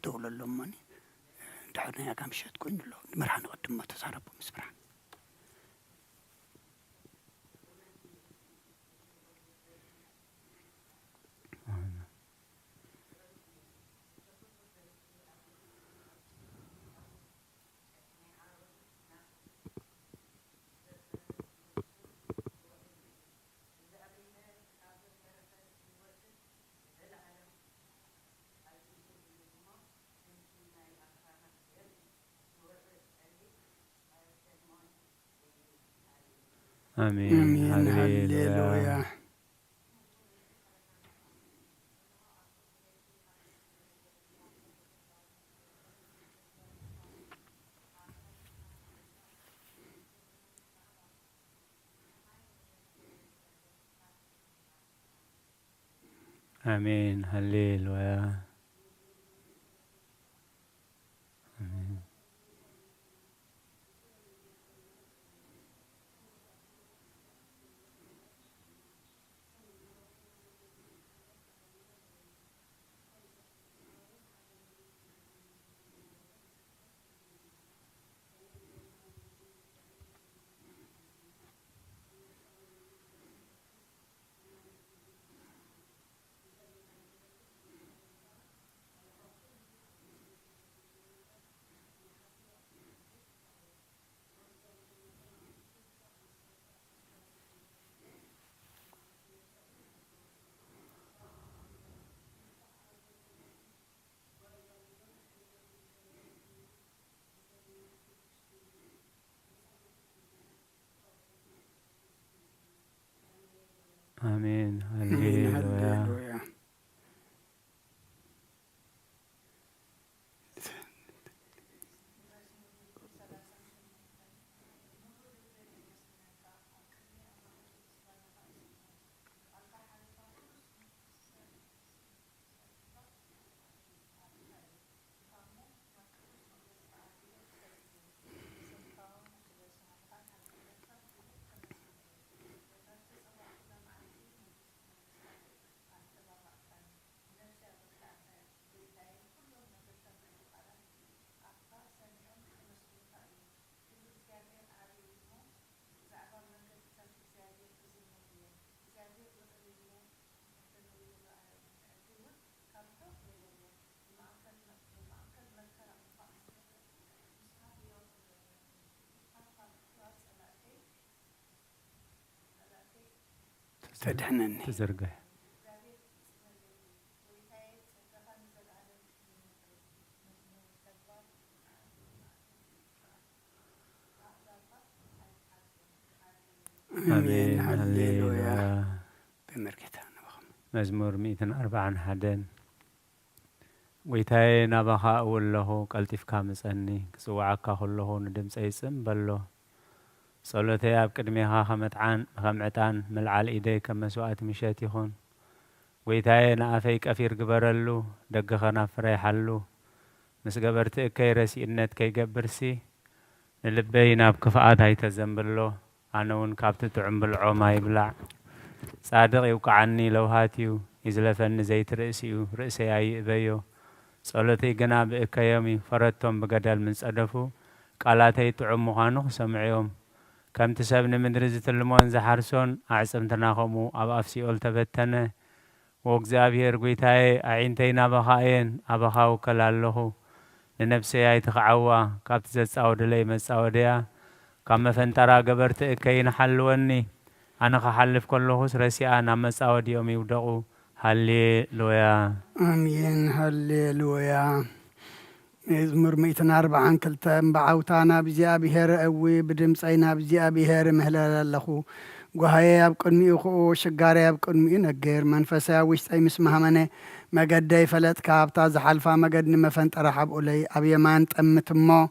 دولة اللماني دعنا يا كم شيء تكون له مرحنا قدم ما تزاربوا مسبران آمين هللويا آمين هللويا آمين آمين هللويا تدحنني تزرقه آمين هللويا بمركتها مزمور 141 ويتاي نبخا أول له قلتف كامسني كسوعك كله ندمس أيسم بلو صلوتي أب قدميها خمعتان ملعال إيدي كما سوات مشيت يخون ويتاي نافيك أفير قبرلو دقخنا فريحلو مس قبرت كي رسي إنت كي قبرسي نلبي ناب كفاءات هاي تزنبلو أنا ونكابت تعم بالعو ما يبلع صادق يوقعني لو هاتيو يزلفن زيت رأسي أي بيو صلوتي جناب إكيامي فردتم بقدل من صدفو قالاتي تعم مخانو سمعيهم كم تسابني من رزة اللمون زحرسون أعصم تناخمو أبا أفسي قلت بتنه وقزابير قويتاي أعينتينا بخائين أبخاو كلالوه لنفسي أي تخعوا كابت زد سعود لي من سعودية كم فنترى قبرت إكيين حلوني أنا خحلف كله سرسي أنا مسعود يومي ودقو هللويا آمين هللويا مزمور 140 كلتا بعوتانا بزيابيهر قوي بدمصينا بزيابيهر مهلل لخو غهاي يبقني خو شغاري يبقني نغير منفسا وشتي مسمهمنه مغدي فلت كابتا زحلفا مغدن مفنطر حبولي ابيمان طمتمو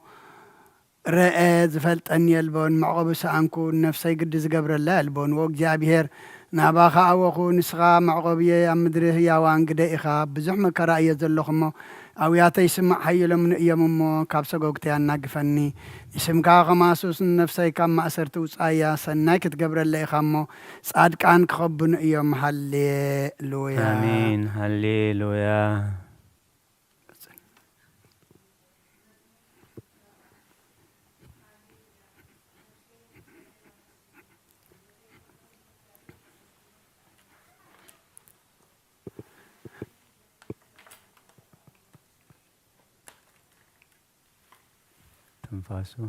رأى زفلطن يلبون معقب سانكو نفسي قد زغبر الله البون وغزابيهر ناباخا اوخو نسخا معقبيه امدره ياوان قديخا بزح مكرا يزلخمو أوياتي سمع حيلو من إياممو كابسا قوقتي الناقفني اسم كاغا ماسوس نفسي كام مأسرت وصايا سناك تقبر اللي خمو صاد كان كخبن إيام هاللويا آمين هللويا. تنفاسو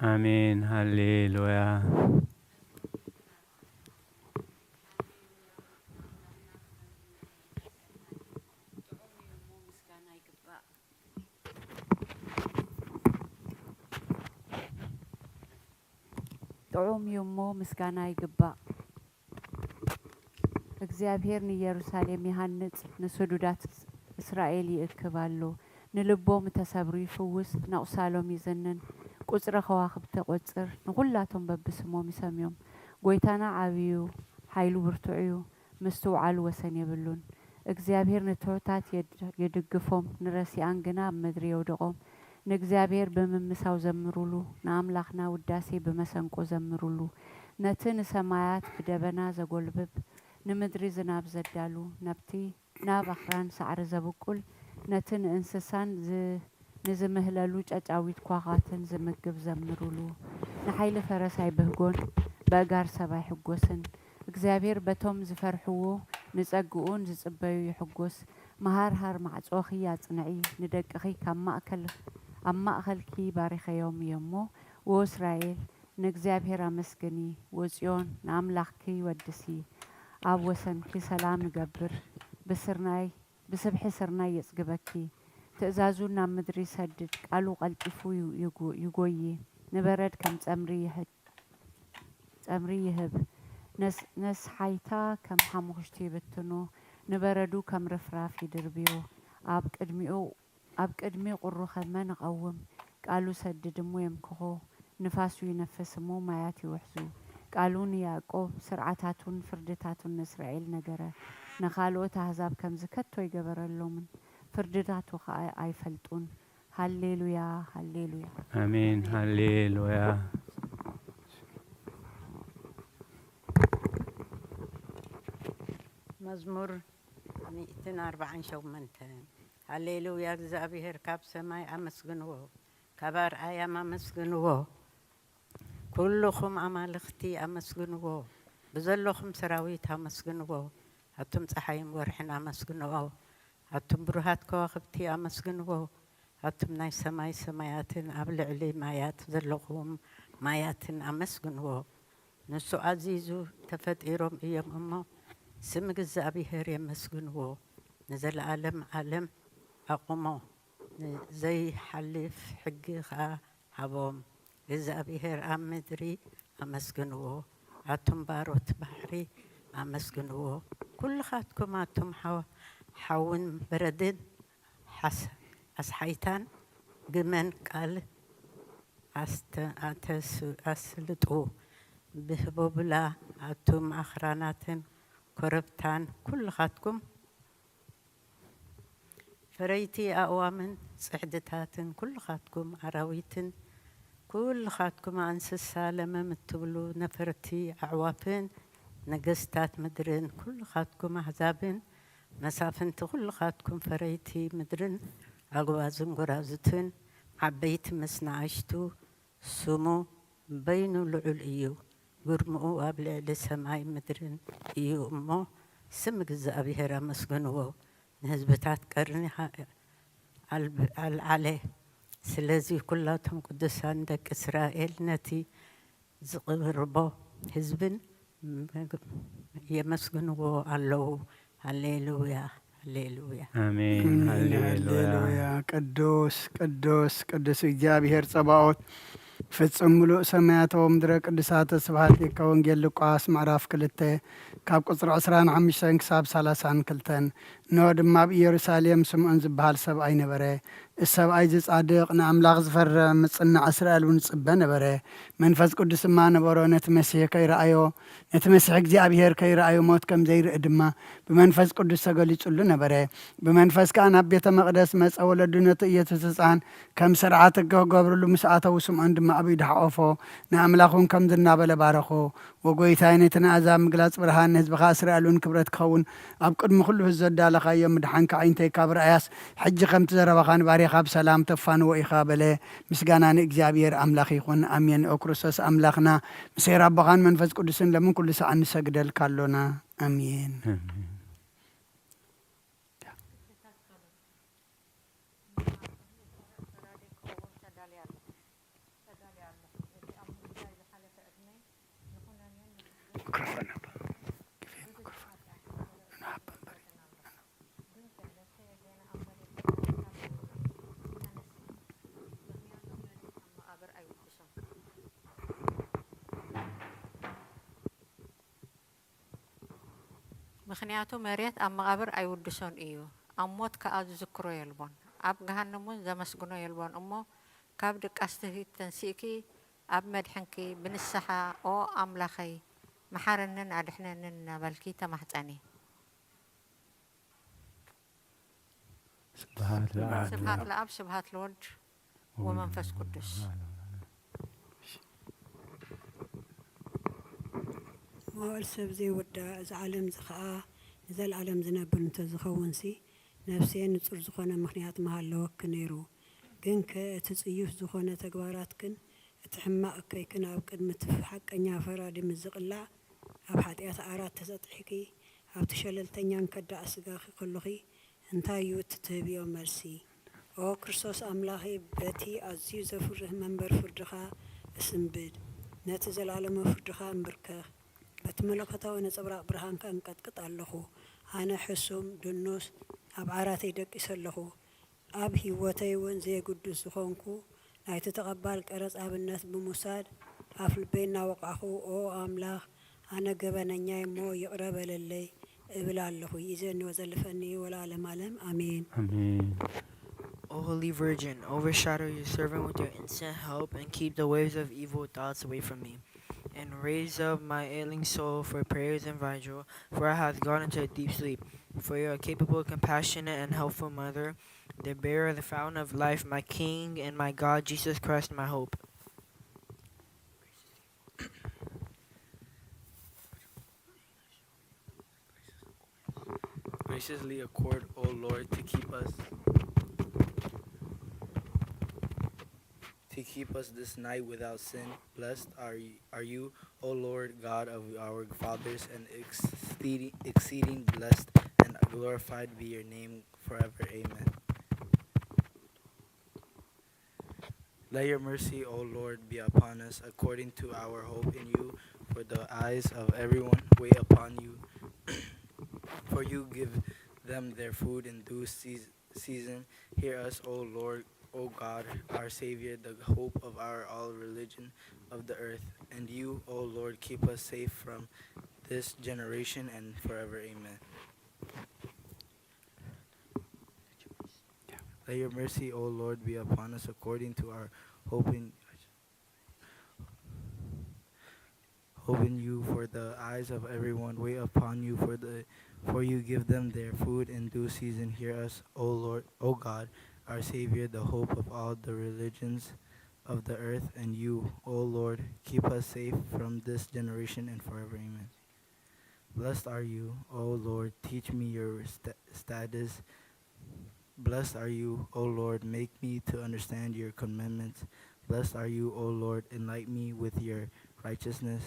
آمين هللويا. ጥዑም እዩ እሞ ምስጋና ይግባእ። እግዚአብሔር ንኢየሩሳሌም ይሃንጽ ንስዱዳት እስራኤል ይእክብ ኣሎ። ንልቦም ተሰብሩ ይፍውስ ነቑሳሎም ይዝንን ቁጽሪ ከዋኽብቲ ቖጽር ንኹላቶም በብስሞም ይሰምዮም። ጐይታና ዓብዩ ሓይሉ ብርቱዕ እዩ ምስትውዓሉ ወሰን የብሉን። እግዚአብሔር ንትሑታት የድግፎም ንረሲኣን ግና ኣብ ምድሪ የውድቖም። ንእግዚአብሔር ብምምሳው ዘምሩሉ ንኣምላኽና ውዳሴ ብመሰንቆ ዘምሩሉ። ነቲ ንሰማያት ብደበና ዘጐልብብ ንምድሪ ዝናብ ዘዳሉ ነብቲ ናብ ኣኽራን ሳዕሪ ዘብቁል ነቲ ንእንስሳን ንዝምህለሉ ጨጫዊት ኳኻትን ዝምግብ ዘምሩሉ። ንሓይሊ ፈረሳይ ብህጎን በእጋር ሰባይ ሕጐስን እግዚአብሔር በቶም ዝፈርሕዎ ንጸግኡን ዝጽበዩ ይሕጐስ። መሃርሃር ማዕጾኺ ኣጽንዒ ንደቅኺ ኣብ ማእኸልኪ ባሪኸዮም እዮሞ። ወእስራኤል ንእግዚአብሔር ኣመስግኒ ወጽዮን ንኣምላኽኪ ወድሲ። ኣብ ወሰንኪ ሰላም ይገብር ብስብሒ ስርናይ የጽግበኪ። ትእዛዙ ናብ ምድሪ ይሰድድ ቃሉ ቐልጢፉ ይጐይ። ንበረድ ከም ጸምሪ ይህብ ነስሓይታ ከም ሓሙኽሽቲ ይብትኖ። ንበረዱ ከም ርፍራፍ ይድርብዮ። ኣብ ቅድሚ ቁሩ ኸመ ንቐውም ቃሉ ሰድድ እሞ የምክኾ። ንፋሱ ይነፍስ እሞ ማያት ይውሕዙ። ቃሉ ንያዕቆብ ስርዓታቱን ፍርድታቱን ንእስራኤል ነገረ። ንኻልኦት ኣሕዛብ ከምዚ ከቶ ይገበረሎምን ፍርድታቱ ኸዓ ኣይፈልጡን። ሃሌሉያ ሃሌሉያ آمين هللويا. مزمور 148 هللويا እግዚአብሔር ካብ ሰማይ ኣመስግንዎ ካብ ኣርኣያም ኣመስግንዎ ኩልኹም ኣማልኽቲ ኣመስግንዎ ብዘለኹም ሰራዊት ኣመስግንዎ ኣቱም ፀሓይን ወርሕን ኣመስግንዎ ኣቱም ብሩሃት ከዋኽብቲ ኣመስግንዎ ኣቱም ናይ ሰማይ ሰማያትን ኣብ ልዕሊ ማያት ዘለኹም ማያትን ኣመስግንዎ ንሱ ኣዚዙ ተፈጢሮም እዮም እሞ ስም እግዚአብሔር የመስግንዎ ንዘለዓለም ዓለም ኣቁሞ ዘይሓልፍ ሕጊ ኸዓ ሃቦም እግዚአብሔር ኣብ ምድሪ ኣመስግንዎ ኣቱም ባሮት ባሕሪ ኣመስግንዎ ኩልኻትኩም ኣቱም ሓውን በረድን ኣስሓይታን ግመን ቃል ኣስልጡ ብህቦብላ ኣቱም ኣኽራናትን ኮረብታን ኩልኻትኩም ፈረይቲ ኣእዋምን ጽሕድታትን ኩልኻትኩም ኣራዊትን ኩልኻትኩም እንስሳ ለመም እትብሉ ነፈርቲ ኣዕዋፍን ነገስታት ምድርን ኩልኻትኩም ኣሕዛብን መሳፍንቲ ኩልኻትኩም ፈረይቲ ምድርን ኣግባዝን ጎራዙትን ዓበይቲ ምስ ንኣሽቱ ስሙ በይኑ ልዑል እዩ ግርምኡ ኣብ ልዕሊ ሰማይ ምድርን እዩ እሞ ስም እግዚአብሔር አመስግንዎ ንህዝብታት ቀርኒ አልዓለ ስለዚህ ኩላቶም ቅዱሳን ደቂ እስራኤል ነቲ ዝቕርቦ ህዝብን የመስግንዎ ኣለዉ ሃሌሉያ ሃሌሉያ አሜን ሃሌሉያ ሃሌሉያ ቅዱስ ቅዱስ ቅዱስ እግዚአብሔር ጸባኦት ፍጹም ምሉእ ሰማያታዊ ምድረ ቅዱሳተ ስብሐት ይካ ወንጌል ሉቃስ ምዕራፍ 2 ካብ ቁፅሪ 25 ክሳብ 32 ኖ ድማ ኣብ ኢየሩሳሌም ስምዖን ዝበሃል ሰብኣይ ነበረ እዚ ሰብኣይ ዝጻድቕ ንኣምላኽ ዝፈረ ምጽናዕ እስራኤል እውን ጽበ ነበረ መንፈስ ቅዱስ ድማ ነበሮ ነቲ መሲሕ ከይረኣዮ ነቲ መሲሕ እግዚኣብሔር ከይረኣዮ ሞት ከም ዘይርኢ ድማ ብመንፈስ ቅዱስ ተገሊጹሉ ነበረ ብመንፈስ ከዓ ናብ ቤተ መቕደስ መጸ ወለዱ ነቲ ኢየሱስ ህፃን ከም ስርዓት ክገብርሉ ምስ ኣተዉ ስምዖን ድማ ኣብ ኢዱ ሓቆፎ ንኣምላኹን ከም ዝናበለ ባረኾ ወጎይታይ ነቲ ንኣሕዛብ ምግላጽ ብርሃን ንህዝብኻ እስራኤል እውን ክብረት ክኸውን ኣብ ቅድሚ ኩሉ ህዝቢ ዘዳለኻዮ ምድሓንካ ዓይንተይ ካብ ርኣያስ ሕጂ ከምቲ ዘረባኻን ባሪኻ ብሰላም ተፋንዎ ኢኻ በለ ምስጋና ንእግዚኣብሔር ኣምላኽ ይኹን ኣሜን ኦ ክርስቶስ ኣምላኽና ምስር ኣቦኻን መንፈስ ቅዱስን ለምን ኩሉ ሰዓት ንሰግደልካ ኣሎና ኣሜን ምክንያቱ መሬት ኣብ መቃብር ኣይውድሶን እዩ ኣብ ሞት ከዓ ዝዝክሮ የልቦን ኣብ ገሃነም እውን ዘመስግኖ የልቦን እሞ ካብ ድቃስትህ ተንሲእኪ ኣብ መድሕንኪ ብንስሓ ኦ ኣምላኸይ መሓረንን ኣድሕነንን እናበልኪ ተማሕፀኒ ስብሃት ለኣብ ስብሃት ለወልድ ወመንፈስ ቅዱስ መዋዕል ሰብ ዘይወዳእ እዚ ዓለም እዚ ከዓ ንዘለኣለም ዝነብር እንተዝኸውንሲ ነፍሴ ንጹር ዝኾነ ምክንያት መሃለወክ ነይሩ ግን ከእቲ ጽዩፍ ዝኾነ ተግባራትክን እቲ ሕማቕ ከይክን ኣብ ቅድሚ እቲ ሓቀኛ ፈራዲ ምዝቕላዕ ኣብ ሓጢኣት ዓራት ተሰጥሒኪ ኣብቲ ሸለልተኛን ከዳእ ስጋኺ ከለኺ እንታይ እዩ እትትህብዮ መልሲ ኦ ክርስቶስ ኣምላኺ በቲ ኣዝዩ ዘፍርህ መንበር ፍርድኻ እስንብድ ነቲ ዘለኣለመ ፍርድኻ እምብርከኽ በቲ መለኮታዊ ነፀብራቕ ብርሃንካ እንቀጥቅጥ ኣለኹ ኣነ ሕሱም ድኑስ ኣብ ዓራተይ ደቂሰ ኣለኹ ኣብ ህይወተይ እውን ዘየግዱስ ዝኾንኩ ናይቲ ተቐባል ቀረፅ ኣብነት ብምውሳድ ኣፍ ልበይ እናወቃኹ ኦ ኣምላኽ ኣነ ገበነኛይ እሞ ይቕረ በለለይ እብል ኣለኹ ይእዘኒ ወዘልፈኒ ወለዓለመ ዓለም አሜን አሜን O Holy Virgin, overshadow your servant with your instant help and keep the waves of evil thoughts away from me. And raise up my ailing soul for prayers and vigil, for I have gone into a deep sleep. For you are a capable, compassionate, and helpful mother, the bearer of the fountain of life, my King and my God, Jesus Christ, my hope. Graciously accord, O Lord, to keep us this night without sin. Blessed are you, O Lord, God of our fathers, and exceeding blessed and glorified be your name forever. Amen. Let your mercy, O Lord, be upon us according to our hope in you, for the eyes of everyone wait upon you. For you give them their food in due season. Hear us, O Lord, O God, our Savior, the hope of our all religion of the earth. And you, O Lord, keep us safe from this generation and forever. Amen. Let your mercy, O Lord, be upon us according to our hope in you, for the eyes of everyone wait upon you, for you give them their food in due season. Hear us, O Lord, O God, our Savior, the hope of all the religions of the earth. And you, O Lord, keep us safe from this generation and forever. Amen. Blessed are you, O Lord, teach me your status. Blessed are you, O Lord, make me to understand your commandments. Blessed are you, O Lord, enlighten me with your righteousness.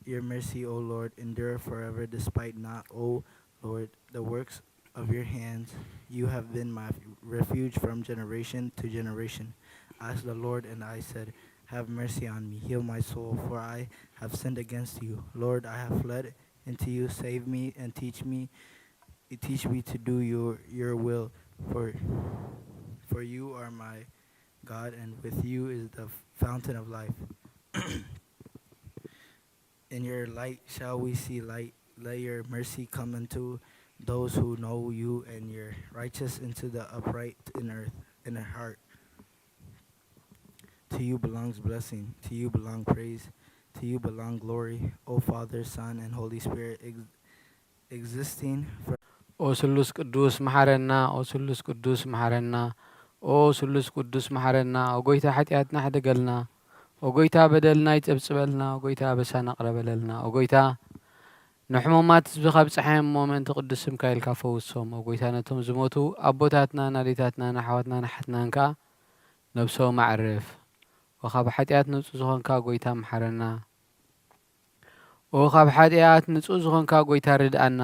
Your mercy, O Lord, endure forever, despite not, O Lord, the works of your hands. You have been my refuge from generation to generation. Asked the Lord, and I said, have mercy on me, heal my soul, for I have sinned against you. Lord, I have fled into you. Save me and teach me to do your will, for you are my God, and with you is the fountain of life. In your light shall we see light. Let your mercy come unto those who know you, and your righteous into the upright in heart. To you belongs blessing, to you belong praise, to you belong glory, O Father, Son, and Holy Spirit, existing for ኦ ስሉስ ቅዱስ መሐረና ኦ ስሉስ ቅዱስ መሐረና ኦ ስሉስ ቅዱስ መሐረና ኦ ጎይታ ኃጢአትና ሕደገልና ኦ ጎይታ በደልና ይጸብጽበልና ኦ ጎይታ በሳና ቅረበለልና ኦ ጎይታ ንሕሙማት ህዝቢ ካብ ፀሓዮም ሞመንቲ ቅዱስ ስምካ ኢልካ ፈውሶም ኦ ጎይታ ነቶም ዝሞቱ ኣቦታትና ናዴታትና ናሓዋትና ናሓትናን ከዓ ነብሶም ኣዕርፍ ኦ ካብ ኃጢአት ንጹህ ዝኾንካ ጎይታ መሐረና ኦ ካብ ኃጢአት ንጹህ ዝኾንካ ጎይታ ርድአና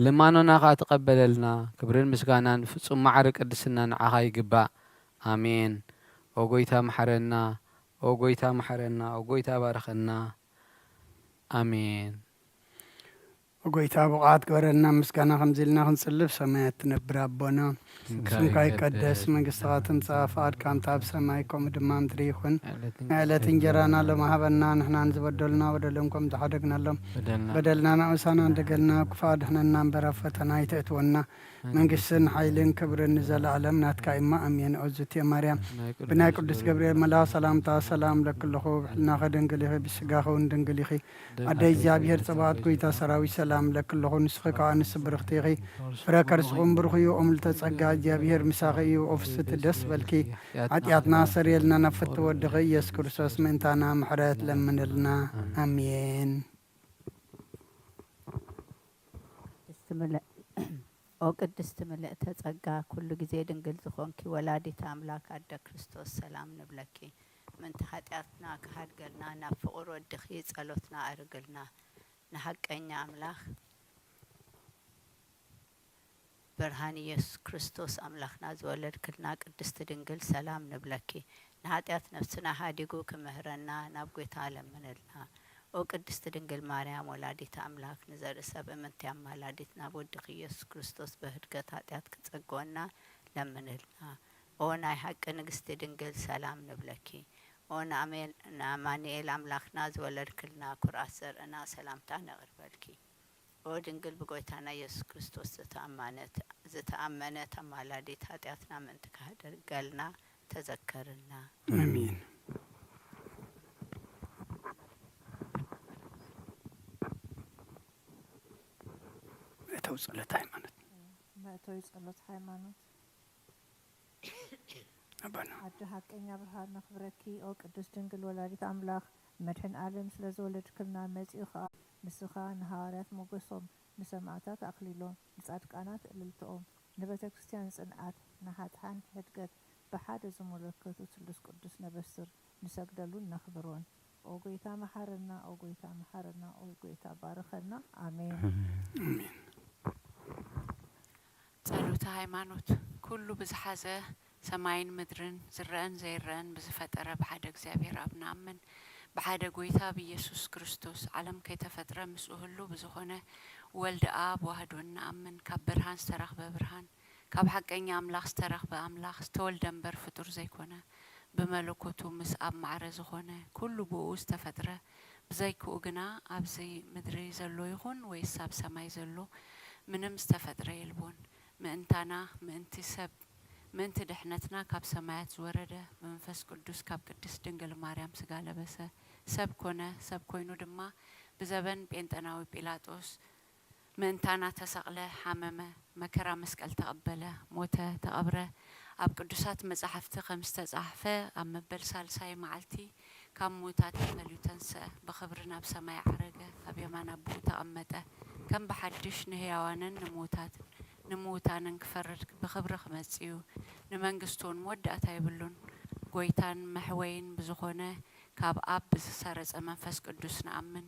ልማኖና ኸ ተቀበለልና ክብርን ምስጋናን ፍጹም ማዕረ ቅድስና ንዓኻ ይግባእ አሜን ኦ ጎይታ መሐረና ኦ ጎይታ መሐረና ኦ ጎይታ ባረኸና አሜን ጎይታ ብቃት ገበረና ምስጋና ከምዚልና ክንጽልፍ ሰማያት ትነብር ኣቦና ስምካ ይቀደስ መንግስትኻ ትምጻእ ፈቃድካ ኣብ ሰማይ ከምኡ ድማ ምድሪ ይኹን ዕለት እንጀራና ለማሃበና ንሕና ንዝበደሉና በደሎም ከም ዝሓደግናሎም በደልና ናእሳና እንደገልና ክፋድሕነና እምበር ኣብ ፈተና ይተእትወና መንግስትን ሓይልን ክብርን ንዘለዓለም ናትካ ኢማ ኣሜን ኦዝቴ ማርያም ብናይ ቅዱስ ገብርኤል መልኣክ ሰላምታ ሰላም ለክለኹ ብሕልና ከድንግል ኢኺ ብስጋኸ እውን ድንግል ኢኺ ኣደይ እግዚኣብሔር ጽባኦት ጎይታ ሰራዊት ሰላም ለክለኹ ንስኺ ከዓ ንስ ብርኽቲ ኢኺ ፍረ ከርስኹም ብሩኽ እዩ ኦምልተ ጸጋ እግዚኣብሔር ምሳኺ እዩ ኦፍስቲ ደስ በልኪ ኃጢአትና ሰሪየልና ነፍቲ ወድኺ ኢየሱስ ክርስቶስ ምእንታና ምሕረት ለምንልና አሜን ኦ ቅድስት ምልእተ ጸጋ ኩሉ ጊዜ ድንግል ዝኾንኪ ወላዲተ አምላክ አደ ክርስቶስ ሰላም ንብለኪ ምንቲ ኃጢአትና ክሃድገልና ናብ ፍቑር ወድኺ ጸሎትና አርግልና ንሐቀኛ አምላክ ብርሃን ኢየሱስ ክርስቶስ አምላክና ዝወለድክልና ቅድስት ድንግል ሰላም ንብለኪ ንኃጢአት ነፍስና ሃዲጉ ክምህረና ናብ ጐይታ ለምንልና ኦ ቅድስት ድንግል ማርያም ወላዲተ አምላክ ንዘርኢ ሰብ እምንቲ ኣማላዲት ናብ ወድኺ ኢየሱስ ክርስቶስ በህድገት ኃጢአት ክጸግወና ለምንልና ኦ ናይ ሐቂ ንግስቲ ድንግል ሰላም ንብለኪ ኦ ንአማኑኤል አምላክና ዝወለድክልና ኩርአት ዘርእና ሰላምታ ነቕርበልኪ ኦ ድንግል ብጐይታና ኢየሱስ ክርስቶስ ዝተኣመነት ኣማላዲት ኃጢአትና ምእንቲ ካህደርገልና ተዘከርና አሜን መእተው ጸሎት ሃይማኖት መእተው ጸሎት ሃይማኖት አባና አደ ሐቀኛ ብርሃን ነኽብረኪ ኦ ቅዱስ ድንግል ወላዲት አምላክ መድሕን ዓለም ስለ ዘወለድክልና መጺኡ ኸዓ ንስኻ ንሃዋርያት ሞገሶም ንሰማዕታት አክሊሎም ንጻድቃናት እልልትኦም ንቤተ ክርስቲያን ጽንዓት ንኃጥሓን ሕድገት ብሓደ ዝመለከቱ ስሉስ ቅዱስ ነበስር ንሰግደሉን ነኽብሮን ኦ ጐይታ መሐረና ኦ ጐይታ መሐረና ኦ ጐይታ ባረኸና አሜን አሜን ጸሎተ ሃይማኖት ኩሉ ብዝሓዘ ሰማይን ምድርን ዝረአን ዘይረአን ብዝፈጠረ ብሓደ እግዚአብሔር ኣብ ንኣምን ብሓደ ጐይታ ብኢየሱስ ክርስቶስ ዓለም ከይተፈጥረ ምስኡ ህሉ ብዝኾነ ወልዲ ኣብ ዋህዶ ንኣምን ካብ ብርሃን ዝተረኽበ ብርሃን ካብ ሓቀኛ ኣምላኽ ዝተረኽበ ኣምላኽ ዝተወልደ እምበር ፍጡር ዘይኮነ ብመለኮቱ ምስ ኣብ ማዕረ ዝኾነ ኩሉ ብኡ ዝተፈጥረ ብዘይክኡ ግና ኣብዚ ምድሪ ዘሎ ይኹን ወይስ ኣብ ሰማይ ዘሎ ምንም ዝተፈጥረ የልቦን ምእንታና ምእንቲ ሰብ ምእንቲ ድሕነትና ካብ ሰማያት ዝወረደ መንፈስ ቅዱስ ካብ ቅድስት ድንግል ማርያም ስጋ ለበሰ ሰብ ኮነ ሰብ ኮይኑ ድማ ብዘበን ጴንጠናዊ ጲላጦስ ምእንታና ተሰቕለ ሓመመ መከራ መስቀል ተቐበለ ሞተ ተቐብረ ኣብ ቅዱሳት መጻሕፍቲ ከም ዝተጻሕፈ ኣብ መበል ሳልሳይ መዓልቲ ካብ ሙታት ተመልዩ ተንስአ ብኽብሪ ናብ ሰማይ ዓረገ ኣብ የማን ኣቦኡ ተቐመጠ ከም ብሓድሽ ንህያዋንን ንምውታንን ክፈርድ ብኽብሪ ክመጽእ እዩ ንመንግስቱን መወዳእታ የብሉን ጐይታን መሕወይን ብዝኾነ ካብ ኣብ ብዝሰረጸ መንፈስ ቅዱስ ንኣምን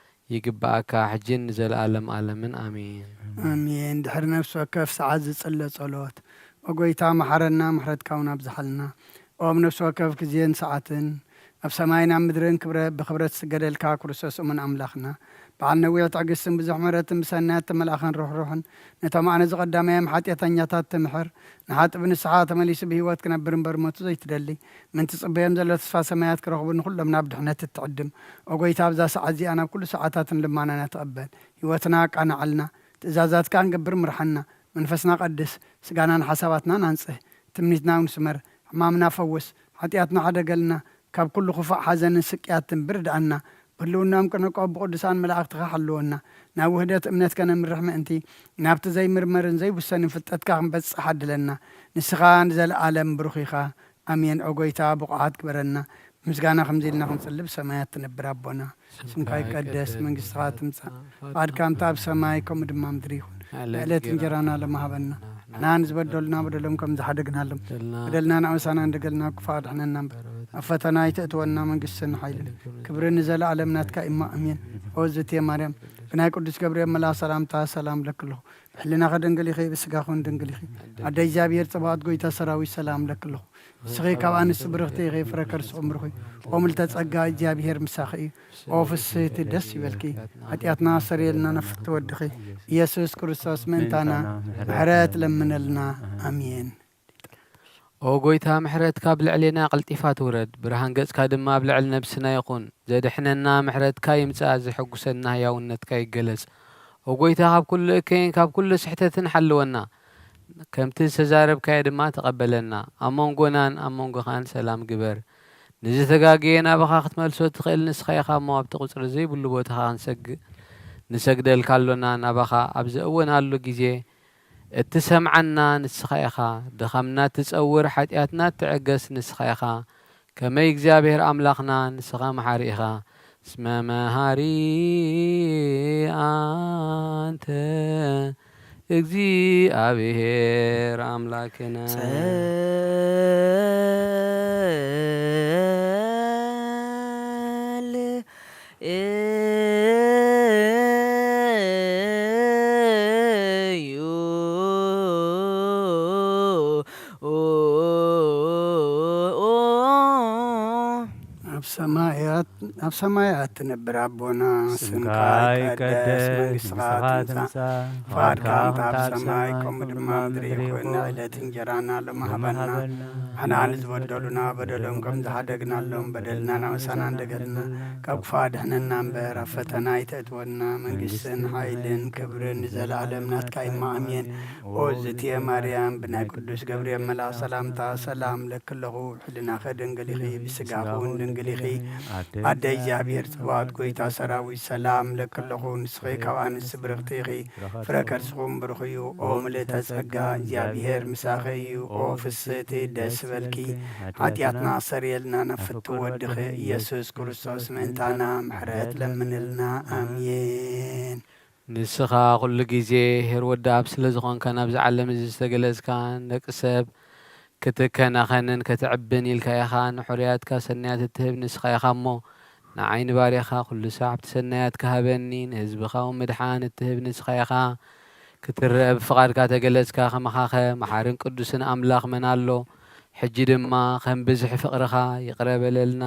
ይግባእካ ሕጅን ንዘለኣለም ዓለምን ኣሜን ኣሜን። ድሕሪ ነፍሲ ወከፍ ሰዓት ዝጽለ ጸሎት ወጎይታ መሓረና ምሕረትካውን ኣብዝሓልና ኦም ነፍሲ ወከፍ ግዜን ሰዓትን ኣብ ሰማይን ኣብ ምድርን ብክብረት ስገደልካ ክርስቶስ እሙን ኣምላኽና በዓል ነዊሕ ትዕግስትን ብዙሕ ምሕረትን ብሰናያት ተመላእኸን ርኅሩሕን ነቶም ኣነ ዝቐዳማዮም ሓጢአተኛታት ትምሕር ንሓጥብ ንስሓ ተመሊሱ ብሂወት ክነብር እምበር ሞቱ ዘይትደሊ ምንቲ ጽበዮም ዘሎ ተስፋ ሰማያት ክረኽቡ ንኹሎም ናብ ድሕነት እትዕድም ኦጎይታ ኣብዛ ሰዓት እዚኣ ናብ ኩሉ ሰዓታትን ልማናና ትቐበል ሂወትና ቃናዓልና ትእዛዛትካ ንገብር ምርሐና መንፈስና ቀድስ ስጋናን ሓሳባትና ናንጽህ ትምኒትና ውንስመር ሕማምና ፈውስ ሓጢአትና ሓደገልና ካብ ኩሉ ክፉእ ሓዘንን ስቅያትን ብርድኣና ብህልውናም ቅንቆ ብቅዱሳን መላእኽትኻ ሓልወና ናብ ውህደት እምነት ከነምርሕ ምእንቲ ናብቲ ዘይምርመርን ዘይውሰንን ፍልጠትካ ክንበጽሕ ኣድለና ንስኻ ንዘለኣለም ብሩኽ ኢኻ ኣሜን። ኦጎይታ ብቑዓት ግበረና ምስጋና ከምዚ ኢልና ክንጽልብ ሰማያት ትነብር ኣቦና ስምካ ይቀደስ መንግስትኻ ትምጻእ ፈቃድካ እንታ ኣብ ሰማይ ከምኡ ድማ ምድሪ ይኹን ዕለት እንጀራና ለማሃበና ናን ዝበደሉና በደሎም ከም ዝሓደግናሎም በደልና ናእሳና እንደገልና ክፉእ ኣድሕነና እምበር ኣብ ፈተና ይተእትወና መንግስትን ሓይልን ክብርን ንዘለኣለም ናትካ ኢማ ኣሜን። ኦዝትየ ማርያም ብናይ ቅዱስ ገብርኤል መልኣክ ሰላምታ ሰላም ለክለኹ ሕሊናኸ ድንግል ኢኺ ብስጋኹን ድንግል ኢኺ ኣደ እግዚኣብሔር ጽባኦት ጎይታ ሰራዊት ሰላም ለክለኹ እስኺ ካብ ኣንስቲ ብርኽቲ ኢኺ ፍረ ከርስኹም ርኺ ኦ ምልዕተ ጸጋ እግዚኣብሔር ምሳኺ እዩ ኦ ፍስሕቲ ደስ ይበልኪ ኃጢአትና ሰሪየልና ነፍቲ ወድኺ ኢየሱስ ክርስቶስ ምእንታና ምሕረት ለምነልና ኣሜን። ኦ ጎይታ ምሕረትካ ብልዕልና ቐልጢፋ ትውረድ ብርሃን ገጽካ ድማ ኣብ ልዕሊ ነብስና ይኹን ዘድሕነና ምሕረትካ ይምጽእ ዘሐጉሰና ህያውነትካ ይገለጽ ኦ ጎይታ ካብ ኩሉ እከይን ካብ ኩሉ ስሕተትን ሓልወና ከምቲ ዝተዛረብካዮ ድማ ተቐበለና ኣብ መንጎናን ኣብ መንጎኻን ሰላም ግበር ንዝተጋገየ ናባኻ ክትመልሶ ትኽእል ንስኻ ኢኻ እሞ ኣብቲ ቁፅሪ ዘይብሉ ቦታኻ ንሰግደልካ ኣሎና ናባኻ ኣብ ዘእወናሉ ግዜ እትሰምዓና ንስኻ ኢኻ ድኻምና ትጸውር ሓጢአትና ትዕገስ ንስኻ ኢኻ ከመይ እግዚኣብሔር ኣምላኽና ንስኻ መሓሪ ኢኻ እስመ መሃሪ አንተ እግዚአብሔር አምላክና ኣብ ሰማያት ትነብር ኣቦና ስምካ ይቀደስ መንግስትኻ ትምጻእ ፈቃድካ ኣብ ሰማይ ከምኡ ድማ ምድሪ ይኹን ዕለት እንጀራና ሎሚ ሃበና ንሕና ንዝበደሉና በደሎም ከም ዝሓደግናሎም በደልና ናእሳና እንደገልና ካብ ክፉእ ኣድሕነና እምበር ኣብ ፈተና ይተእትወና መንግስትን ሓይልን ክብርን ንዘለኣለም ናትካ ኢማ ኣሜን። ኦ እግዝእትየ ማርያም ብናይ ቅዱስ ገብርኤል መልኣክ ሰላምታ ሰላም ለክለኹ ሕሊናኸ ድንግል ኢኺ ብስጋኹን ድንግል ኢኺ ኣደ እግዚኣብሔር ጽባኦት ጎይታ ሰራዊት ሰላም ለክለኹ ንስኺ ካብ ኣንስቲ ብርኽቲ ኢኺ ፍረ ከርስኹም ብሩኽ እዩ ኦ ምልዕተ ጸጋ እግዚኣብሔር ምሳኺ እዩ ኦ ፍስሕቲ ደስ በልኪ ኃጢአትና ሰሪየልና ነፍቲ ወድኺ ኢየሱስ ክርስቶስ ምእንታና ምሕረት ለምንልና ኣሜን። ንስኻ ኩሉ ግዜ ሄር ወዲ ኣብ ስለ ዝኾንካ ናብዚ ዓለም እዚ ዝተገለጽካ ደቂ ሰብ ክትከናኸንን ክትዕብን ኢልካ ኢኻ ንሕርያትካ ሰናያት እትህብ ንስኻ ኢኻ እሞ ንዓይኒ ባርያኻ ኩሉ ሰዓብ ሰናያት ክሃበኒ ንህዝብኻ ምድሓን እትህብ ንስኻ ኢኻ ክትርአ ብፍቓድካ ተገለጽካ ኸመኻኸ መሓርን ቅዱስን ኣምላኽ መን ኣሎ ሕጂ ድማ ከም ብዝሒ ፍቕርኻ ይቕረበለልና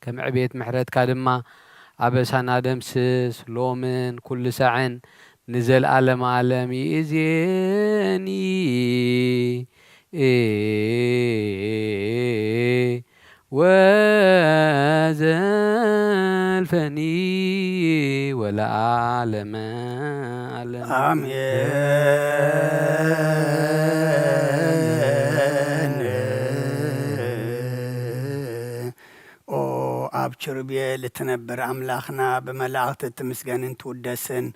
ከም ዕቤት ምሕረትካ ድማ ኣበሳና ደምስስ ሎምን ኩሉ ሰዓን ንዘለኣለም ዓለም ይእዜኒ ወዘልፈኒ ወለዓለመ ዓለም ኣሜን። ኦ ኣብ ኪሩቤል እትነብር ኣምላኽና ብመላእኽቲ እትምስገንን ትውደስን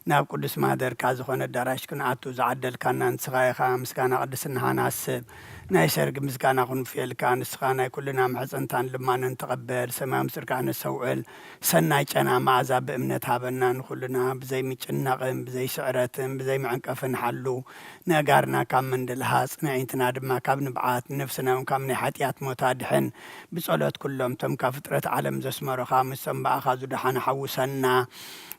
ናብ ቅዱስ ማህደርካ ዝኾነ ኣዳራሽ ክንኣቱ ዝዓደልካና ንስኻ ኢኻ ምስጋና ቅድስናኻ ንኣስብ ناي سرق مسكانا خن في الكان سخانا كلنا محزنتان لما نتقبل سمام سرقان السوئل سناي جانا معزا بأمنة هابنا كلنا بزي ميجنقم بزي شعرتم بزي معنقفن حلو نقارنا كام من دلهاس نعينتنا دما كاب نبعات نفسنا وكام نحاتيات متادحن بصولات كلهم تم كفترة عالم زسمر خامس سنبا أخازو دحان حوسنا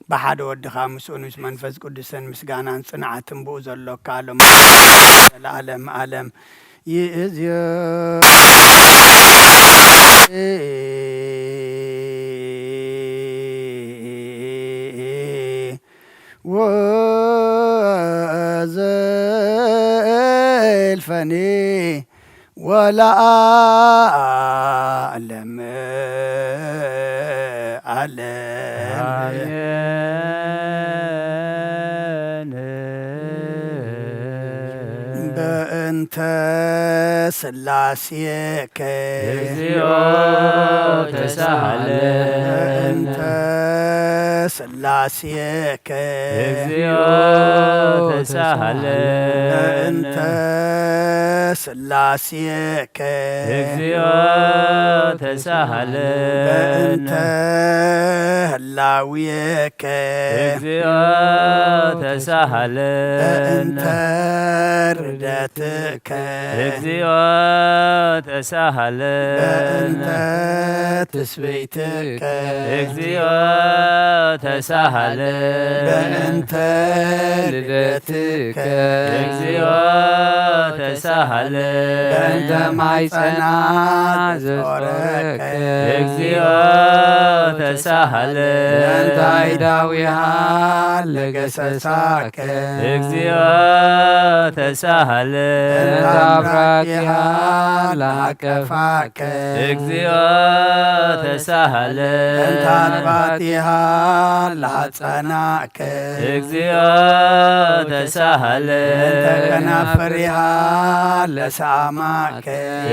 بحاد ود خامس أنوس منفذ قدسن مسقانا صنعتم بوزلو كالم العالم عالم يزيا وزلفني ولا أعلم بأنت سلاسيك እግዚኦ ተሳሃለን بأنت سلاسيك እግዚኦ ተሳሃለን بأنت سلاسيك እግዚኦ ተሳሃለን بأنت هلاويك እግዚኦ ተሳሃለን بأنت ردتك እግዚኦ ተሳሃለን بأنت تسبيتك እግዚኦ ተሳሃለን بأنت لدتك እግዚኦ ተሳሃለን بأنت معيسنا زورك እግዚኦ ተሳሃለን بأنت عيداويها لقسساك እግዚኦ ተሳሃለን بأنت أبراكها لعكفاك እግዚኦ ተሳሃለን بأنت أرباتها لعصناك እግዚኦ ተሳሃለን بأنت كنافرها لساماك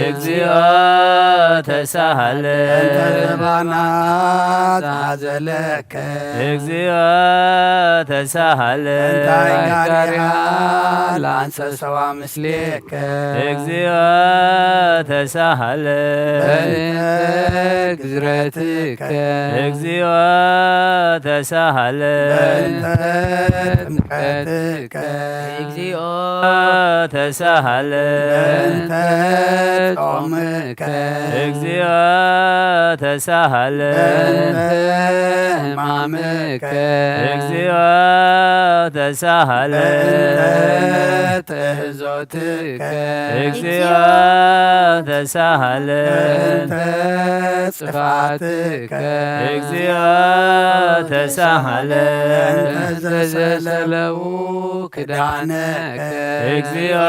እግዚኦ ተሳሃለን بأنت زبانات عزلك እግዚኦ ተሳሃለን بأنت عقارها لعنسى سوا مثلك እግዚኦ ተሳሃለን بأنت جزرتك እግዚኦ ተሳሃለን بأنت تمكتك እግዚኦ ተሳሃለን بأنت ጾምك እግዚኦ ተሳሃለን بأنت ሕማምك እግዚኦ ተሳሃለን بأنت تهزوتك እግዚኦ ተሳሃለን بأنت ጽፋትك እግዚኦ ተሳሃለን بأنت زلزلو كدانك እግዚኦ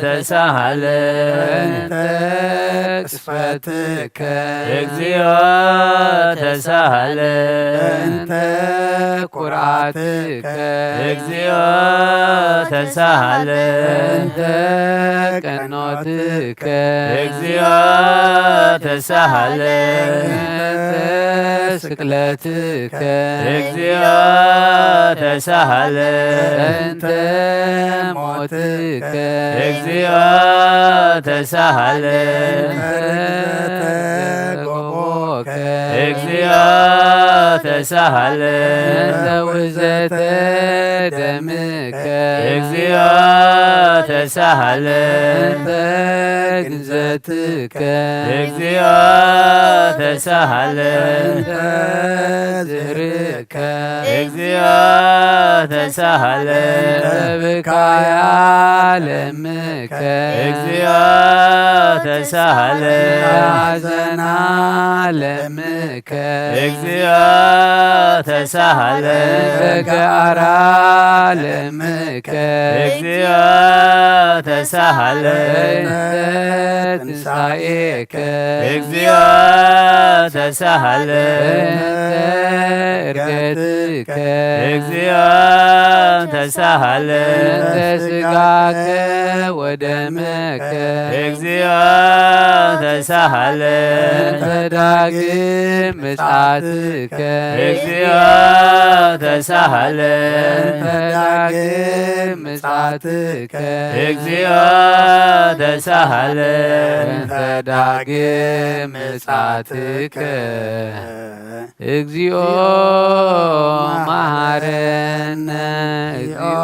ተሳሃለን بأنت قصفتك እግዚኦ ተሳሃለን بأنت قرعتك እግዚኦ ተሳሃለን بأنت قنوتك እግዚኦ ተሳሃለን بأنت سكلتك እግዚኦ ተሳሃለን بأنت موتك እግዚኦ ተሳሃለን بأنت قبوك እግዚኦ ተሳሃለን بأنت وزة دمك እግዚኦ ተሳሃለን بأنت كنزتك እግዚኦ ተሳሃለን بأنت زهرك እግዚኦ ተሳሃለን بكايا لمك እግዚኦ ተሳሃለን حزنا لمك እግዚኦ ተሳሃለን بكارا لمك እግዚኦ ተሳሃለን بأنت تنسايك እግዚኦ ተሳሃለን بأنت እርገትከ እግዚኦ ተሳሃለን በስጋከ ወደምከ እግዚኦ ተሳሃለን ዳግም ምጽአትከ እግዚኦ ተሳሃለን ዳግም ምጽአትከ እግዚኦ ተሳሃለን ዳግም ምጽአትከ እግዚኦ መሐረነ እግዚኦ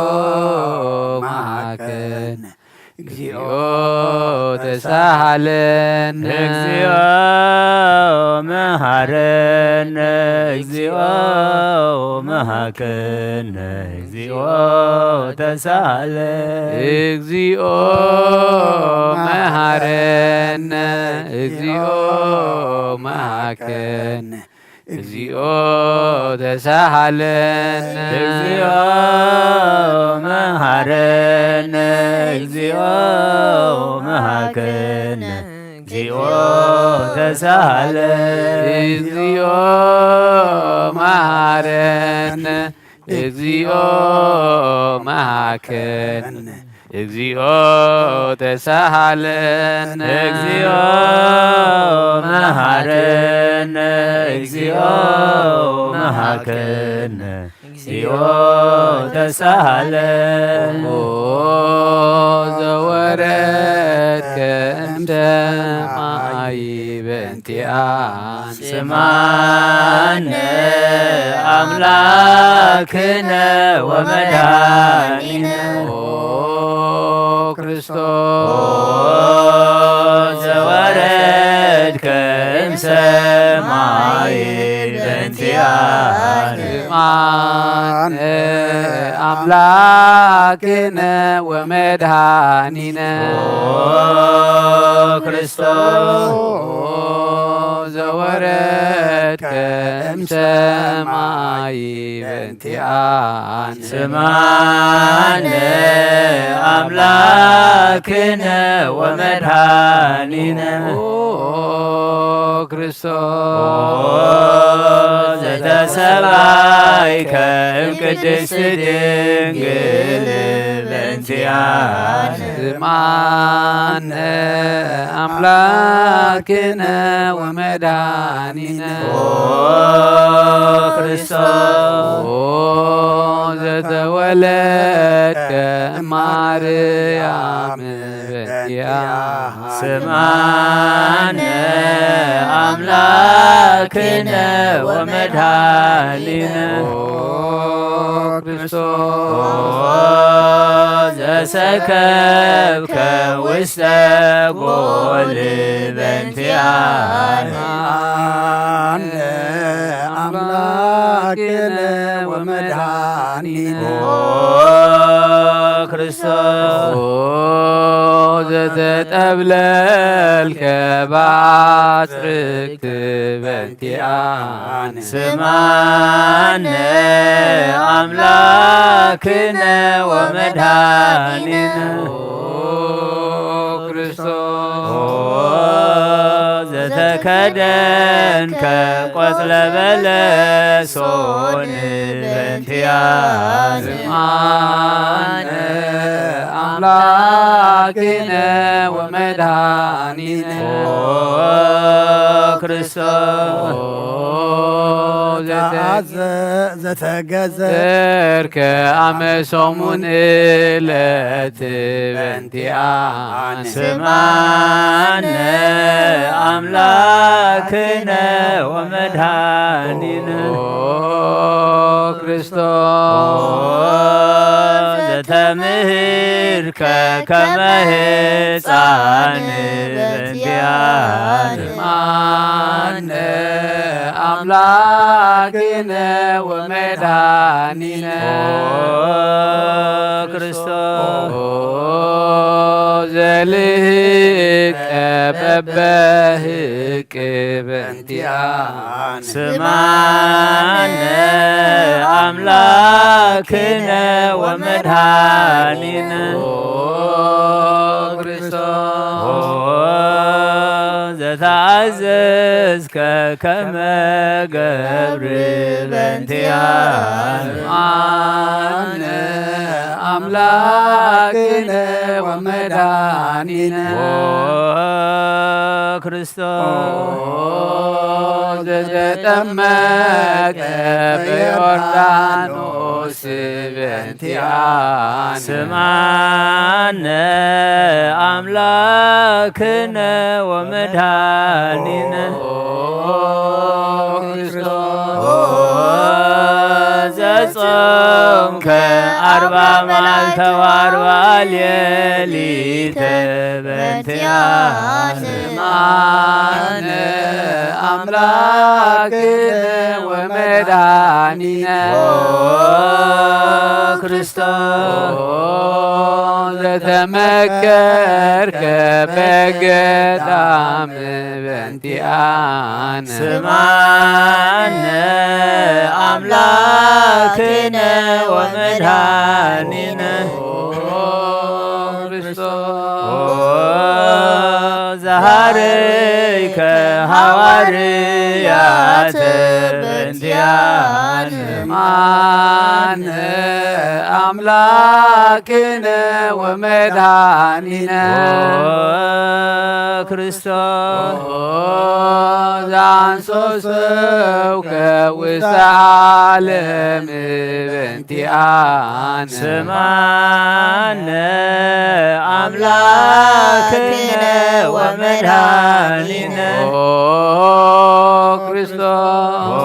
መሐከነ እግዚኦ ተሳሃለነ እግዚኦ መሐረነ እግዚኦ መሐከነ እግዚኦ ተሳሃለን እግዚኦ መሐረነ እግዚኦ መሐከነ እግዚኦ ተሳሃለነ እግዚኦ መሐረነ እግዚኦ መሐከነ እግዚኦ ተሳሃለን እግዚኦ መሐረነ እግዚኦ መሐከነ እግዚኦ ተሳሃለነ እግዚኦ መሐረነ እግዚኦ መሐከነ እግዚኦ ተሳሃለን ዘወረድከ እምሰማይ በእንቲአነ ስማነ አምላክነ ወመድኃኒነ ክርስቶስ ዘወረድከ እምሰማይ በእንቲአነ ስማነ አምላክነ ወመድኃኒነ ክርስቶስ ዘወረድከ እምሰማይ በእንቲአነ ስማነ አምላክነ ወመድኃኒነ ክርስቶስ ዘተሰባይከ እምቅድስት ድንግል በእንቲአነ ስማነ አምላክነ ወመድኃኒነ ክርስቶስ ዘተወለድከ ማርያም በእንቲአነ ስማነ አምላክነ ወመድኃኒነ ክርስቶስ ዘሰከብከ ውስተ ጎል በእንቲአነ አምላክነ ወመድኃኒነ ክርስቶስ ዘተጠብለልከ ባጽርክት በእንቲአነ ስማነ አምላክነ ወመድኃኒነ ክርስቶስ ዘተከደንከ ቆጽለ በለሶን በእንቲአነ ስማነ አምላክነ ወመድኃኒነ ክርስቶስ ዘተገዘርከ አመሶሙን ዕለት በእንቲአነ ስማነ አምላክነ ወመድኃኒነ ክርስቶስ ዘተምህርከ ከመ ሕፃን በእንቲአነ ስማነ አምላክነ ወመድኃኒነ ክርስቶስ ዘልህቀ በበህቅ በእንቲአነ ስማነ አምላክነ ወመድኃኒነ ክርስቶስ ዘተአዘዝከ ከመ ገብር በእንቲአነ አነ አምላክነ ወመድኃኒነ ክርስቶስ ዘተጠመቀ በዮርዳኖስ በእንቲአነ ስምዓነ አምላክነ ወመድኃኒነ ዘጾምከ 40 መዓልተ ወ40 ሌሊተ በእንቲአነ ስምዓነ አምላክነ ወመድኃኒነ ክርስቶስ ዘተመከርከ በገዳም በእንቲአነ ስምዓነ አምላክነ ወመድኃኒነ ዘሃረይከ ሐዋርያተ በእንቲአነ ስምዓነ አምላክነ ወመድኃኒነ ክርስቶስ ዘአንሶሰውከ ውስተ ዓለም በእንቲአነ ስምዓነ አምላክነ ወመድኃኒነ ክርስቶስ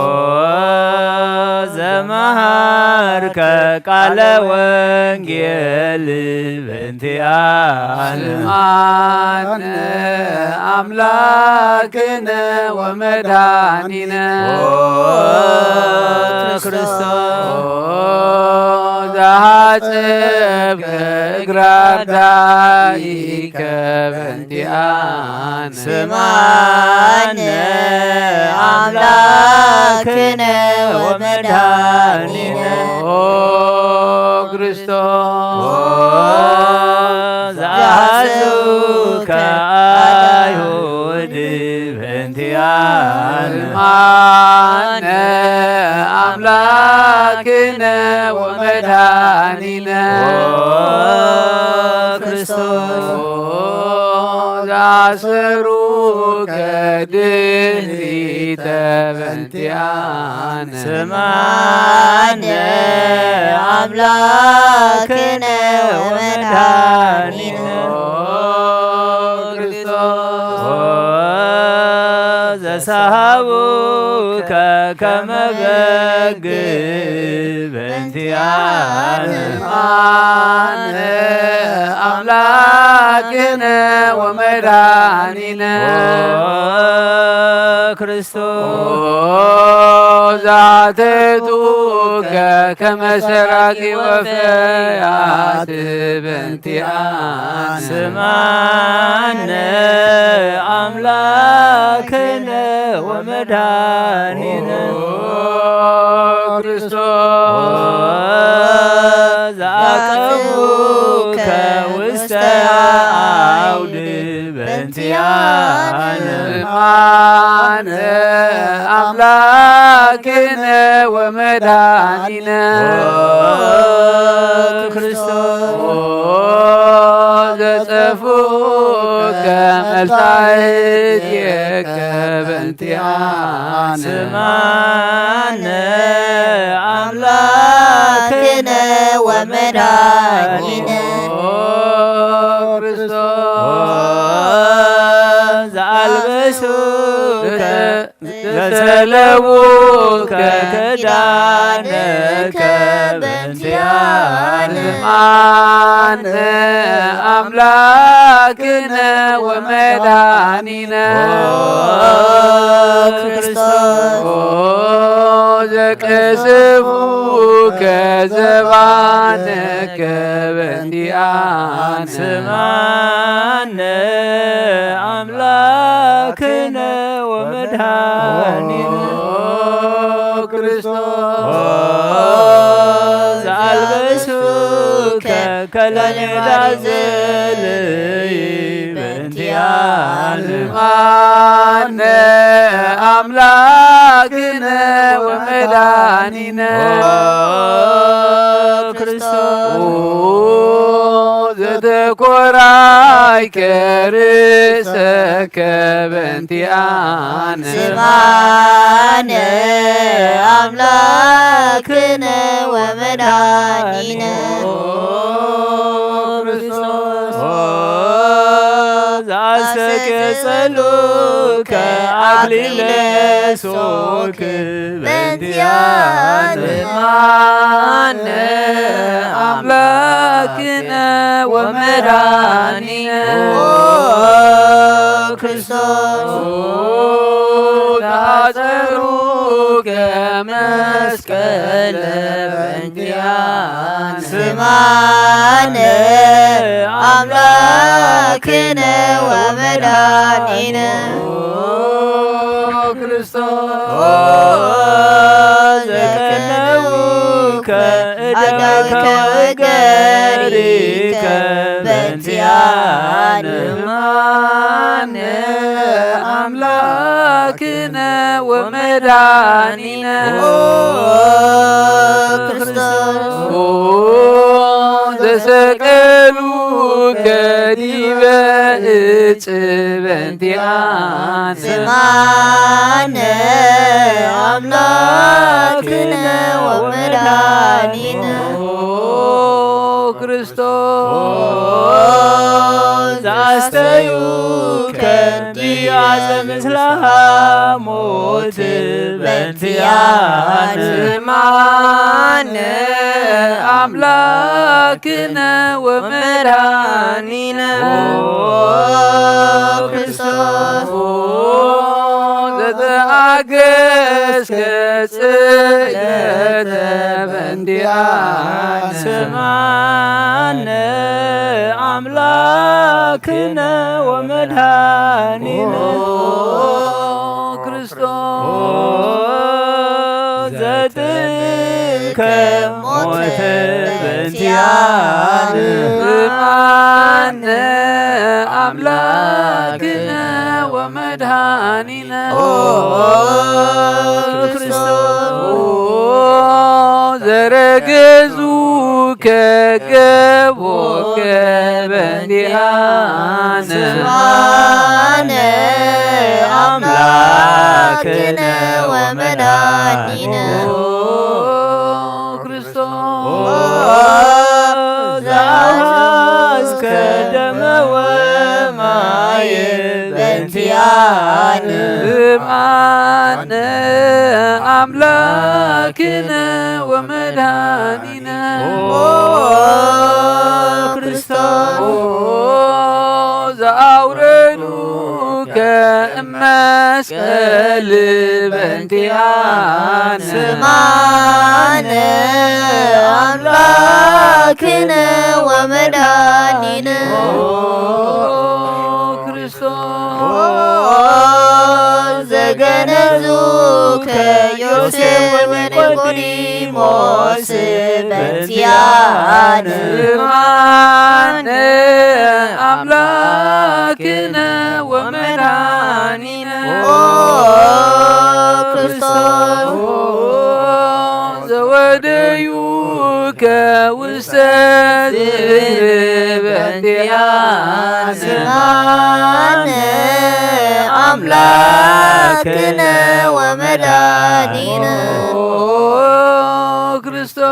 ዘመሃርከ ቃለ ወንጌል በእንቲአነ ስምዓነ አምላክነ ወመድኃኒነ ክርስቶስ ዘሐጽብከ እግረ አርዳኢከ በእንቲአነ ስምዓነ አምላክነ ወመድኃኒነ ክርስቶስ ዘአሐዙከ አይሁድ በእንቲአነ ስምዓነ አምላክነ ወመድኃኒነ ክርስቶስ ዘአሰሩከ ድኅሪተ በእንቲአነ ስምዓነ አምላክነ ወመድኃኒነ ክርስቶስ ዘሰሃቡከ ከመ በግ በእንቲአነ ስምዓነ አምላክነ ወመድኃኒነ ክርስቶስ ዘአትቱከ ከመ ሰራቂ ወፈያት በእንቲአነ ስምዓነ አምላክነ ወመድኃኒነ ክርስቶስ ዘአቀቡከ ውስተ አውድ በእንቲአነ ስምዓነ አምላክነ ወመድኃኒነ ክርስቶስ ዘጸፉከ መልሳዕትከ በእንቲአነ ስምዓነ አምላክነ ወመድኃኒነ ክርስቶስ ዘአልበሱከ ዘሰለዉከ ክዳነከ በእንቲአነ ስምዓነ አምላክነ ወመድኃኒነ ክርስቶስ ዘቀስፉከ ዘባነከ በእንቲአነ ስምዓነ አምላክነ ወመድኃኒነ ክርስቶስ ዘአልበሱከ ከለሜዳ ዘልይ በእንቲአነ بنتيان سمعان أملاكنا ومداننا ክርስቶስ ዘተኮራይ ከርእሰከ በእንቲአነ ስምዓነ አምላክነ ወመድኃኒነ ክርስቶስ ዘአስተቀጸሉከ አክሊለ ሦክ በእንቲአነ ስምዓነ አምላክነ ወመድኃኒነ ክርስቶስ ታጸሩከ መስቀለ በእንቲአነ ስምዓነ አምላክነ ወመድኃኒነ ክርስቶስ ዘከነውከ እደከ ወገሪከ በእንቲአነ ስምዓነ አምላክነ ወመድኃኒነ ክርስቶስ ዘሰቀሉከ ዲበ ዕፅ በእንቲአነ ስምዓነ አምላክነ ወመድኃኒነ ክርስቶስ ዘአስተዩከ ዲያዘ ምስለ ሞት በእንቲአነ ስምዓነ አምላክነ ወመድኃኒነ ክርስቶስ ዘተአገስከ ጽዕለተ በእንቲአነ ስምዓነ አምላክነ ወመድኃኒነ ክርስቶስ ዘጥንከ ሞተ በእንቲአነ ስምዓነ አምላክነ ወመድኃኒነ ክርስቶስ ዘረገዙከ ገቦከ በእንቲአነ ስምዓነ አምላክነ ወመድኃኒነ ክርስቶስ ዘአኀዝከ ደመ ወማየ በእንቲአነ ስምዓነ አምላክነ ወመድኃኒነ ክርስቶስ ዘአውረዱከ እመስቀል በእንቲአነ ስምዓነ አምላክነ ወመድኃኒነ ክርስቶስ ዘገነዙከ ዮሴፍ ወኒቆዲሞስ በእንቲአነ ስምዓነ አምላክነ ወመድኃኒነ ክርስቶስ ዘወደዩከ ውስተ በእንቲአነ ስምዓነ አምላክነ ወመድኃኒነ ክርስቶስ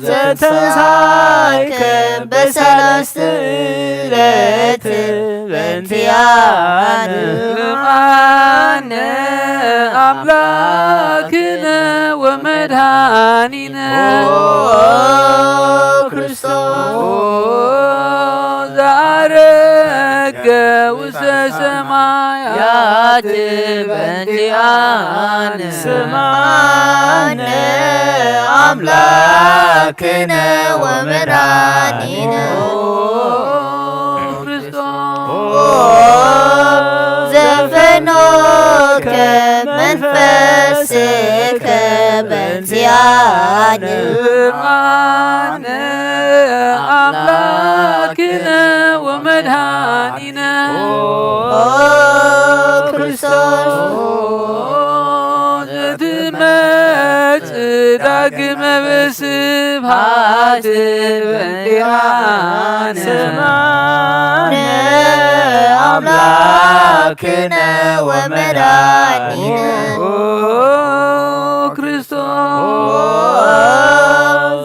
ዘተንሣእከ በሰለስት ዕለት በእንቲአነ ስምዓነ አምላክነ ወመድኃኒነ ክርስቶስ ዘዐረገ ውስተ ሰማያት በእንቲአነ ስምዓነ አምላክነ ወመድኃኒነ ክርስቶስ ዘፈኖከ መንፈስከ በእንቲአነ ስማነ አምላክነ ወመድኃኒነ ክርስቶስ ዘትመጽእ ዳግመ በስብሐት በእንቲአነ ስማነ አምላክነ ወመድኃኒነ ክርስቶስ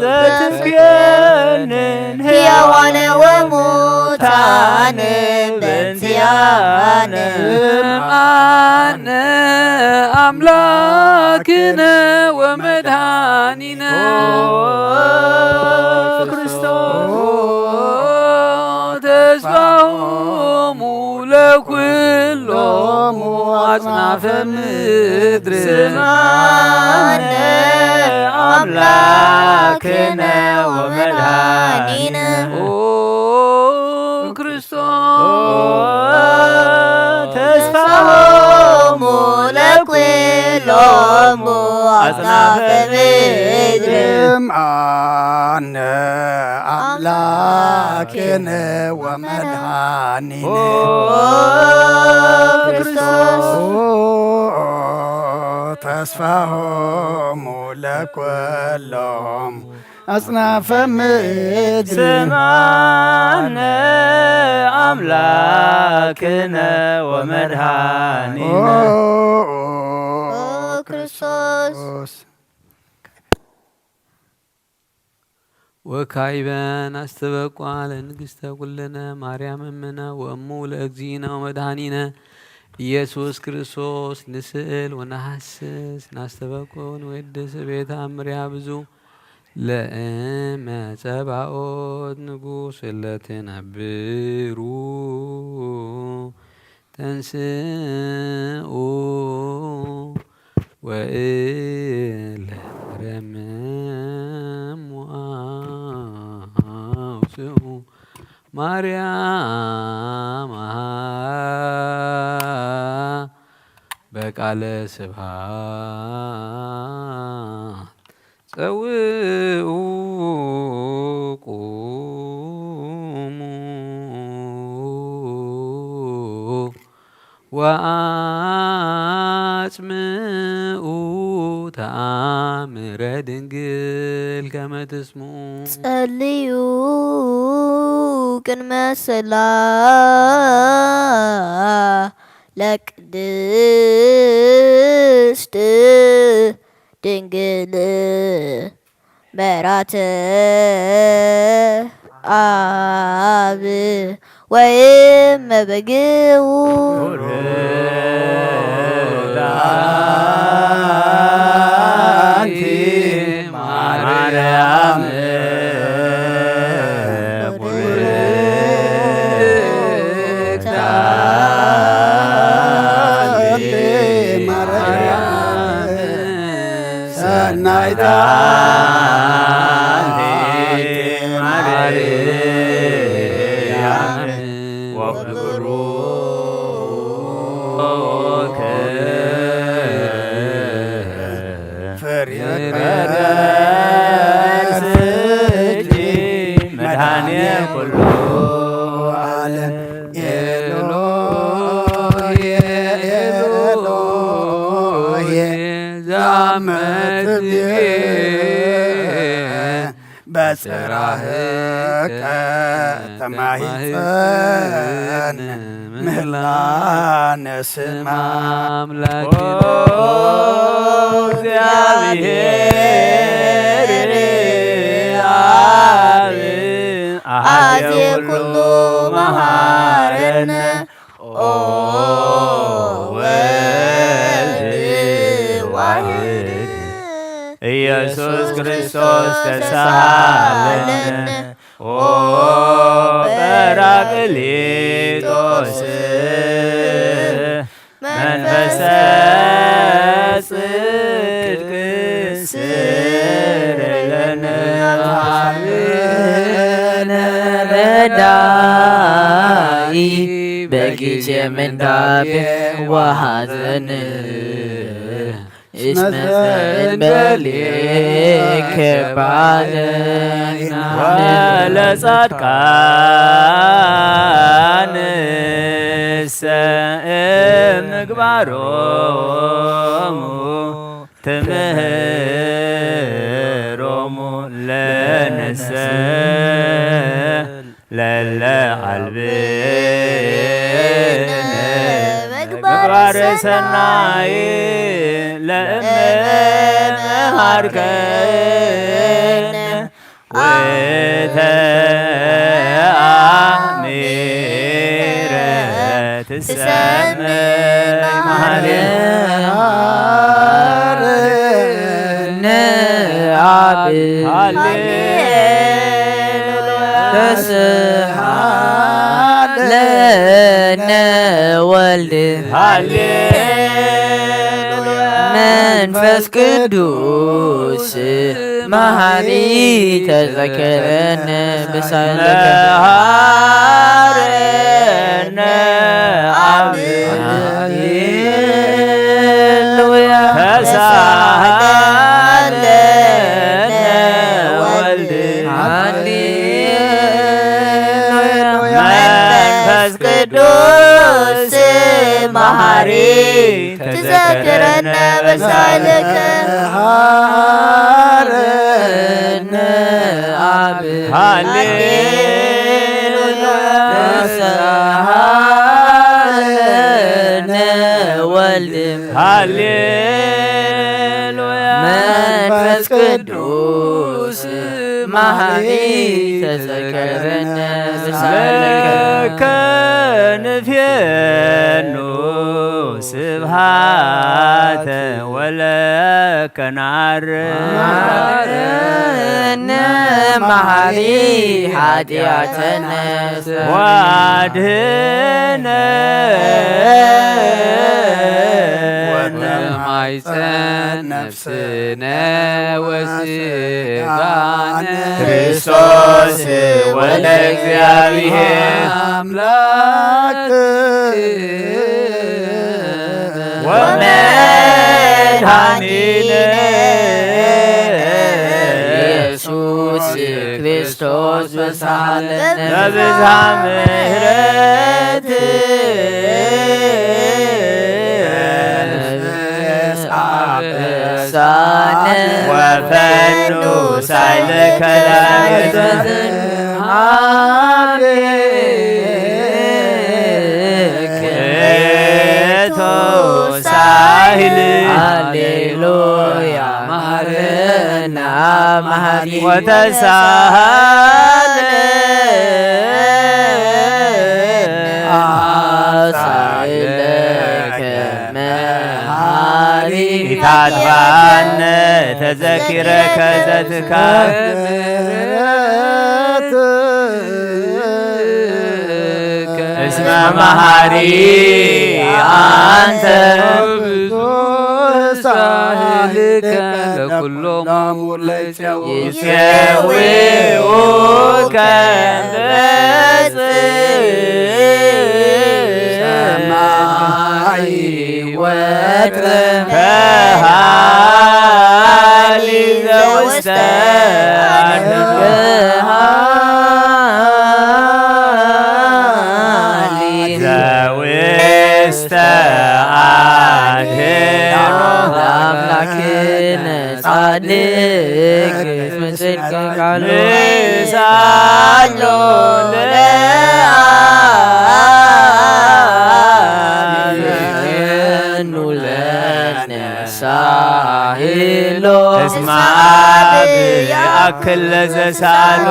ዘትቤንን ሕያዋነ ወሙታነ በእንቲአነ ስምዓነ አምላክነ ወመድኃኒነ ክርስቶስ ተስፋሆሙ ለኩሎሙ አጽናፈ ምድር ስምዓነ አምላክነ ወመድኃኒነ ክርስቶስ ተስፋሆሙ ለኩሎሙ አጽናፈ ምድር ስምዓነ አምላክነ ወመድኃኒነ ክርስቶስ ተስፋሆሙ ለኩሎሙ አጽናፈ ምድር ስምዓነ አምላክነ ወመድኃኒነ ክርስቶስ ወካይበን አስተበቋ ለንግሥተ ኩልነ ማርያም እምነ ወእሙ ለእግዚእነ ወመድኃኒነ ኢየሱስ ክርስቶስ ንስእል ወነሐስስ ናስተበቁን ወድስ ቤተ አምሪያ ብዙ ለእመ ጸባኦት ንጉሥ ለትነብሩ ተንስኡ ወእለ ረምም ወአውስኡ ማርያም በቃለ ስብሐት ጸውኡ ቁሙ ወአጽምኡ ተአምረ ድንግል ከመ ትስምዑ ጸልዩ ቅድመ ለቅድስት ድንግል በራተ አብ ወይም በግው አንቲ ማርያም ሰናይታ በጽራህከ ተማሂፀን ምህላነ ስማ እግዚአብሔር አብ አሐዜ ኩሉ መሐረነ ወልድ ዋሕድ ኢየሱስ ክርስቶስ ተሳሃለነ ጰራቅሊጦስ መንፈሰ ጽድቅ ስረለነ ረዳኢ በጊዜ ምንዳቤ ወሐዘን اسم بليك بعدنا ولا صدقان السائم مقبارهم تمهرهم لنسل للا قلبنا مقبار سناي لأمن هاركن وتأميرة تسمى تسحى لنا ولد منفس قدوس مهاري تذكرنا بسالك هارنا هاليلويا تسالنا ولد هاليلويا منفس قدوس مهاري تذكرنا بسالك هارنا هاليلويا تسالنا ولد هاليلويا منفس قدوس مهاري تذكرنا بسالك نفينو سبحات ولك نعرنا مهاري حدياتنا وادهنا ونمعيسن نفسنا وسيغانا ክርስቶስ ወልደ እግዚአብሔር አምላክ ወመድኃኒነ ኢየሱስ ክርስቶስ በሳለነ በብዝኃ ምሕረት ሳነ ወፈኑ ሳይለከ ላዕሌተ ሳሂል ሃሌሉያ ማረና መሃሪ ወተሳሃለ አሳይለከ መሃሪ ታጥባነ ተዘኪረከ ዘትካብ እስመ መሃሪ አንተ ሳህልከ ለኩሎም ይሴውኡከ ሰማይ ወትረ ከሃሊ ዘውስተ ዘውስተ አድኅኖ አምላክነ ጻድቅ ምስልከ ቃሉ ሳሎ ለአብ ለነ ሳሂሎ እስመ አብ ያክል ለዘሳሎ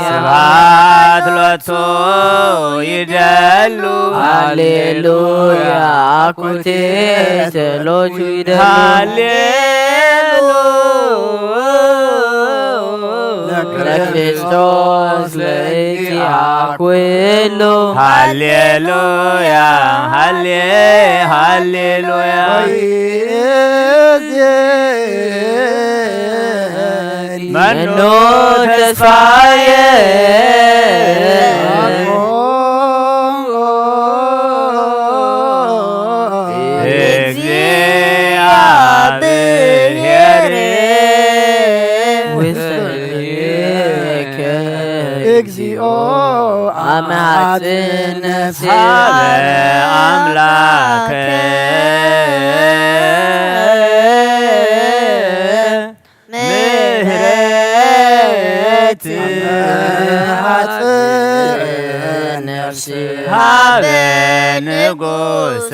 ስብሐት ሎቱ ይደሉ ሃሌሉያ አኩቴት ሎቱ ይደሉ ለክርስቶስ ለኢያኩሎ ሃሌሉያ ሃሌሉያ መኑ ተስፋዬ አመሃት ነፍሴ አምላከ ምህረት ነፍሴ ሀበ ንጉሰ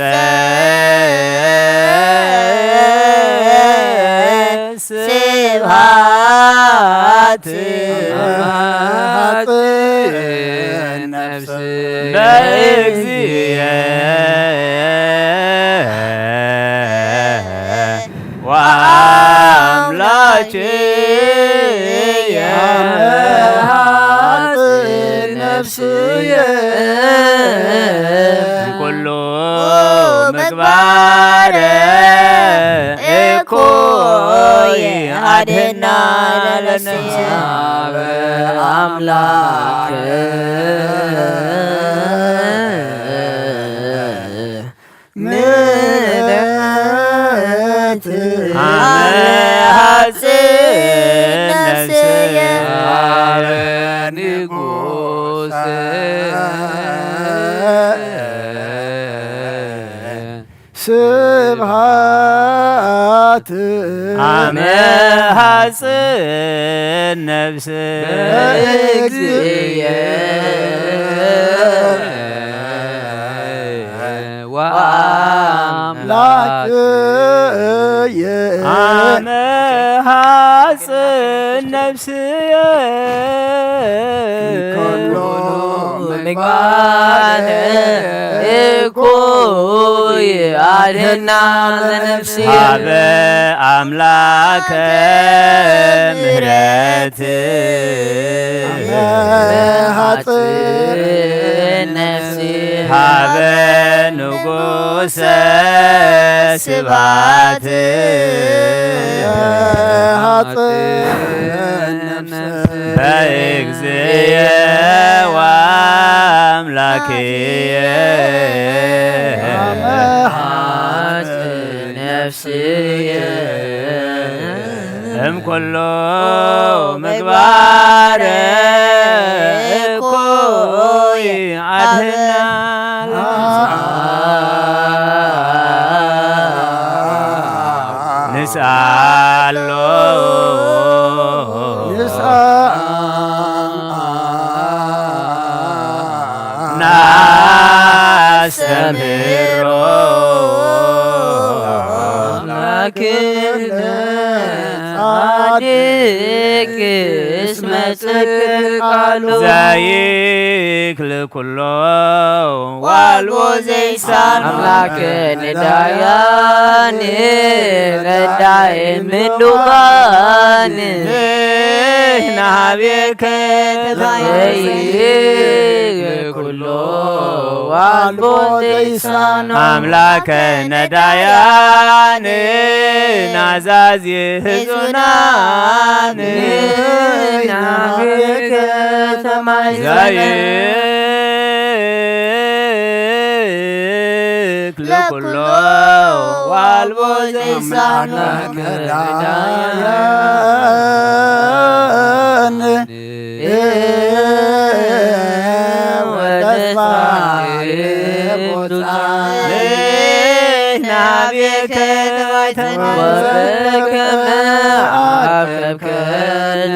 ስብሐት ነፍሴ በእግዚእ ወአምላክየ ነፍስየ ኩሉ ምግባረ እኩይ አድኅና ለነፍስየ አምላክ ምሕረት አመሐጽእ ነፍስየ ንጉሥ ስብሐት አመሐጽእ ነፍስየ በእግዚእየ ላክየ አመሐጽእ ነፍስየ ኩሉ ምግባረ እኩይ አድኅና ለነፍስየ ሀበ አምላከ ምህረት ነፍስየ ሀበ ንጉሰ ስብሐት በእግዚእየ ወአምላክየ ነፍስየ እምኩሉ ምግባረ እኩይ አድኅና ንስአሎ ናስተምህሮ አምላክነ ጻድቅ እስመ ጽድቅ ቃሉ ዘይክል ኩሎ ዋልቦ ዘይሳን አምላክነ ዳያን ረዳይ ምሉባን ናቤከ ኩሎ ዋልቦ ዘይሳን አምላከ ነዳያን ናዛዚ ህዙናን ናቤከ ዘይክል ኩሎ ዋልቦ ዘይሳን ናቤከ ወበከመ አከብከነ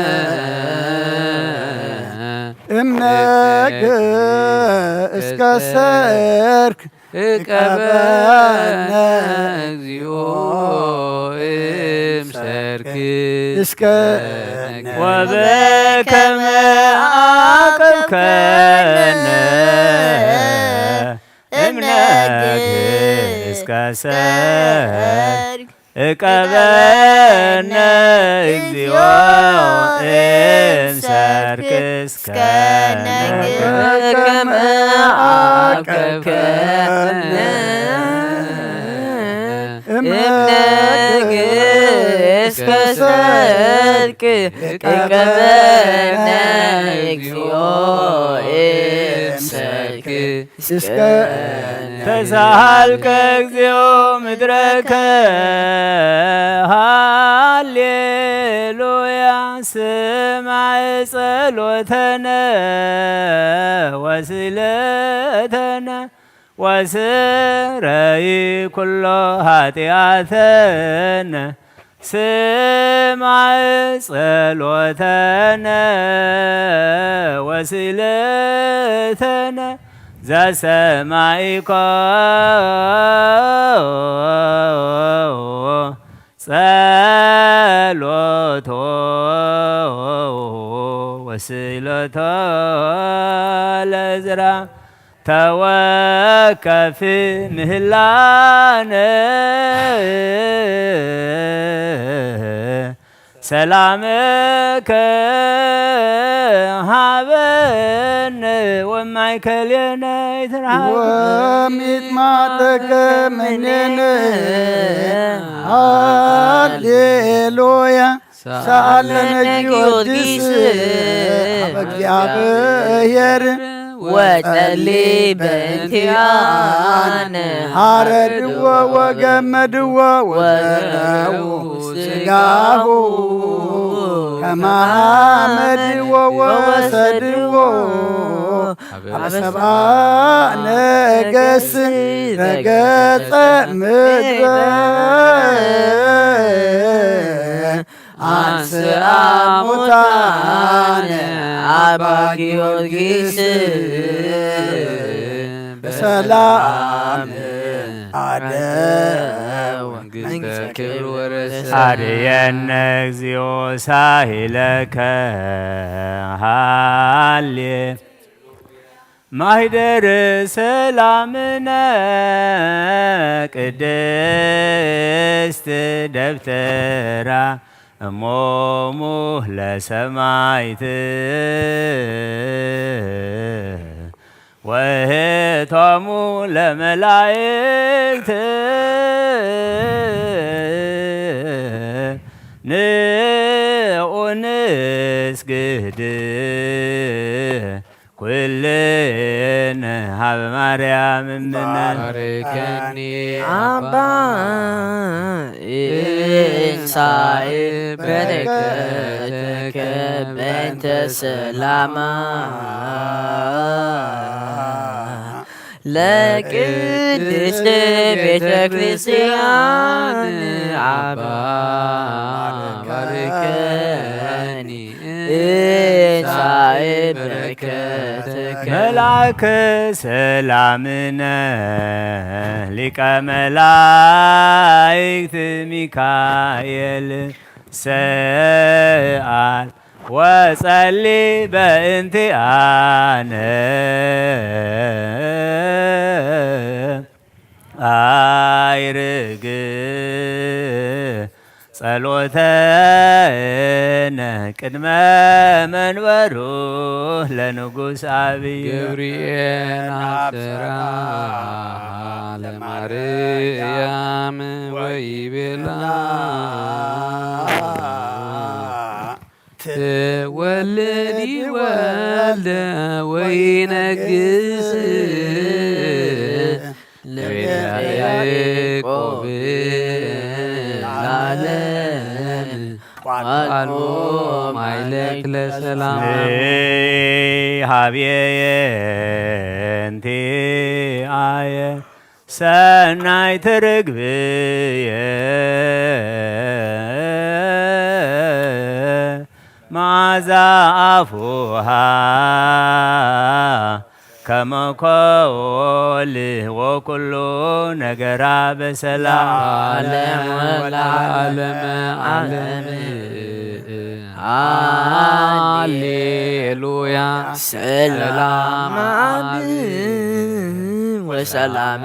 እምነግ እስከ ሰርክ እቀበነ እግዚኦ እምሰርክ እስከ ወበከመ አቀብከነ እምነግ እስከ ሰርክ እቀበነ እግዚኦ እምሰርክ እስከ ወበከመ አከብከነ እምነግ እስከ ሰርክ እቀበነ እግዚኦ እምሰርክ ተሳሃልከ እግዚኦ ምድረከ ሃሌሉያ ስማዕ ጸሎተነ ወስእለተነ ወስረይ ኩሎ ኃጢአተነ ስማዕ ጸሎተነ ወስእለተነ ዘሰማይኮ ጸሎቶ ወስእለቶ ለዕዝራ ተወከፍ ምህላነ ሰላምከ ሀበነ ወማእከሌነ ይትረሃቅ ወሚጥማጠከ መንነ ሃሌሉያ ሰአለነ ጊዮርጊስ በእግዚአብሔር ወጸሊ በእንቲአነ ሐረድዎ ወገመድዎ ወዘረው ሥጋሁ ከማመድዎ ወሰድዎ አበሰብአ ነገሥት ረገጸ ምድረ አንስአ ሙታነ አባ ጊዮርጊስ በሰላም አደው ክብር ወረሰ አድየነ እግዚኦ ሳሂለከ ሃሌ ማኅደር ሰላምነ ቅድስት ደብተራ እሞሙ ለሰማዕት ወእህቶሙ ለመላእክት ንዑ ንስግድ ኩልነ ሀበ ማርያም እምነ ባርከኒ አባ እንሳኤ በረከተከ በእንተ ሰላማ ለቅድስት ቤተ ክርስቲያን አባ ባርከኒ እንሳኤ በረከተከ መልአከ ሰላምነ ሊቀ መላእክት ሚካኤል ሰአል ወጸሊ በእንቲአነ አይርግ ጸሎተነ ቅድመ መንበሩ ለንጉሥ አብይ ገብርኤል አብሰራ ለማርያም ወይቤላ ትወልዲ ወልደ ወይነግስ ለያዕቆብ ለዓለም ቃሎ ማይለክ ለሰላም ሀብዬየ እንቲአየ ሰናይት ርግብየ መዓዛ አፉሃ ከመ ኮል ወኩሉ ነገራ በሰላም ዓለም ወለዓለመ ዓለም ሃሌሉያ ሰላም አብ ወሰላም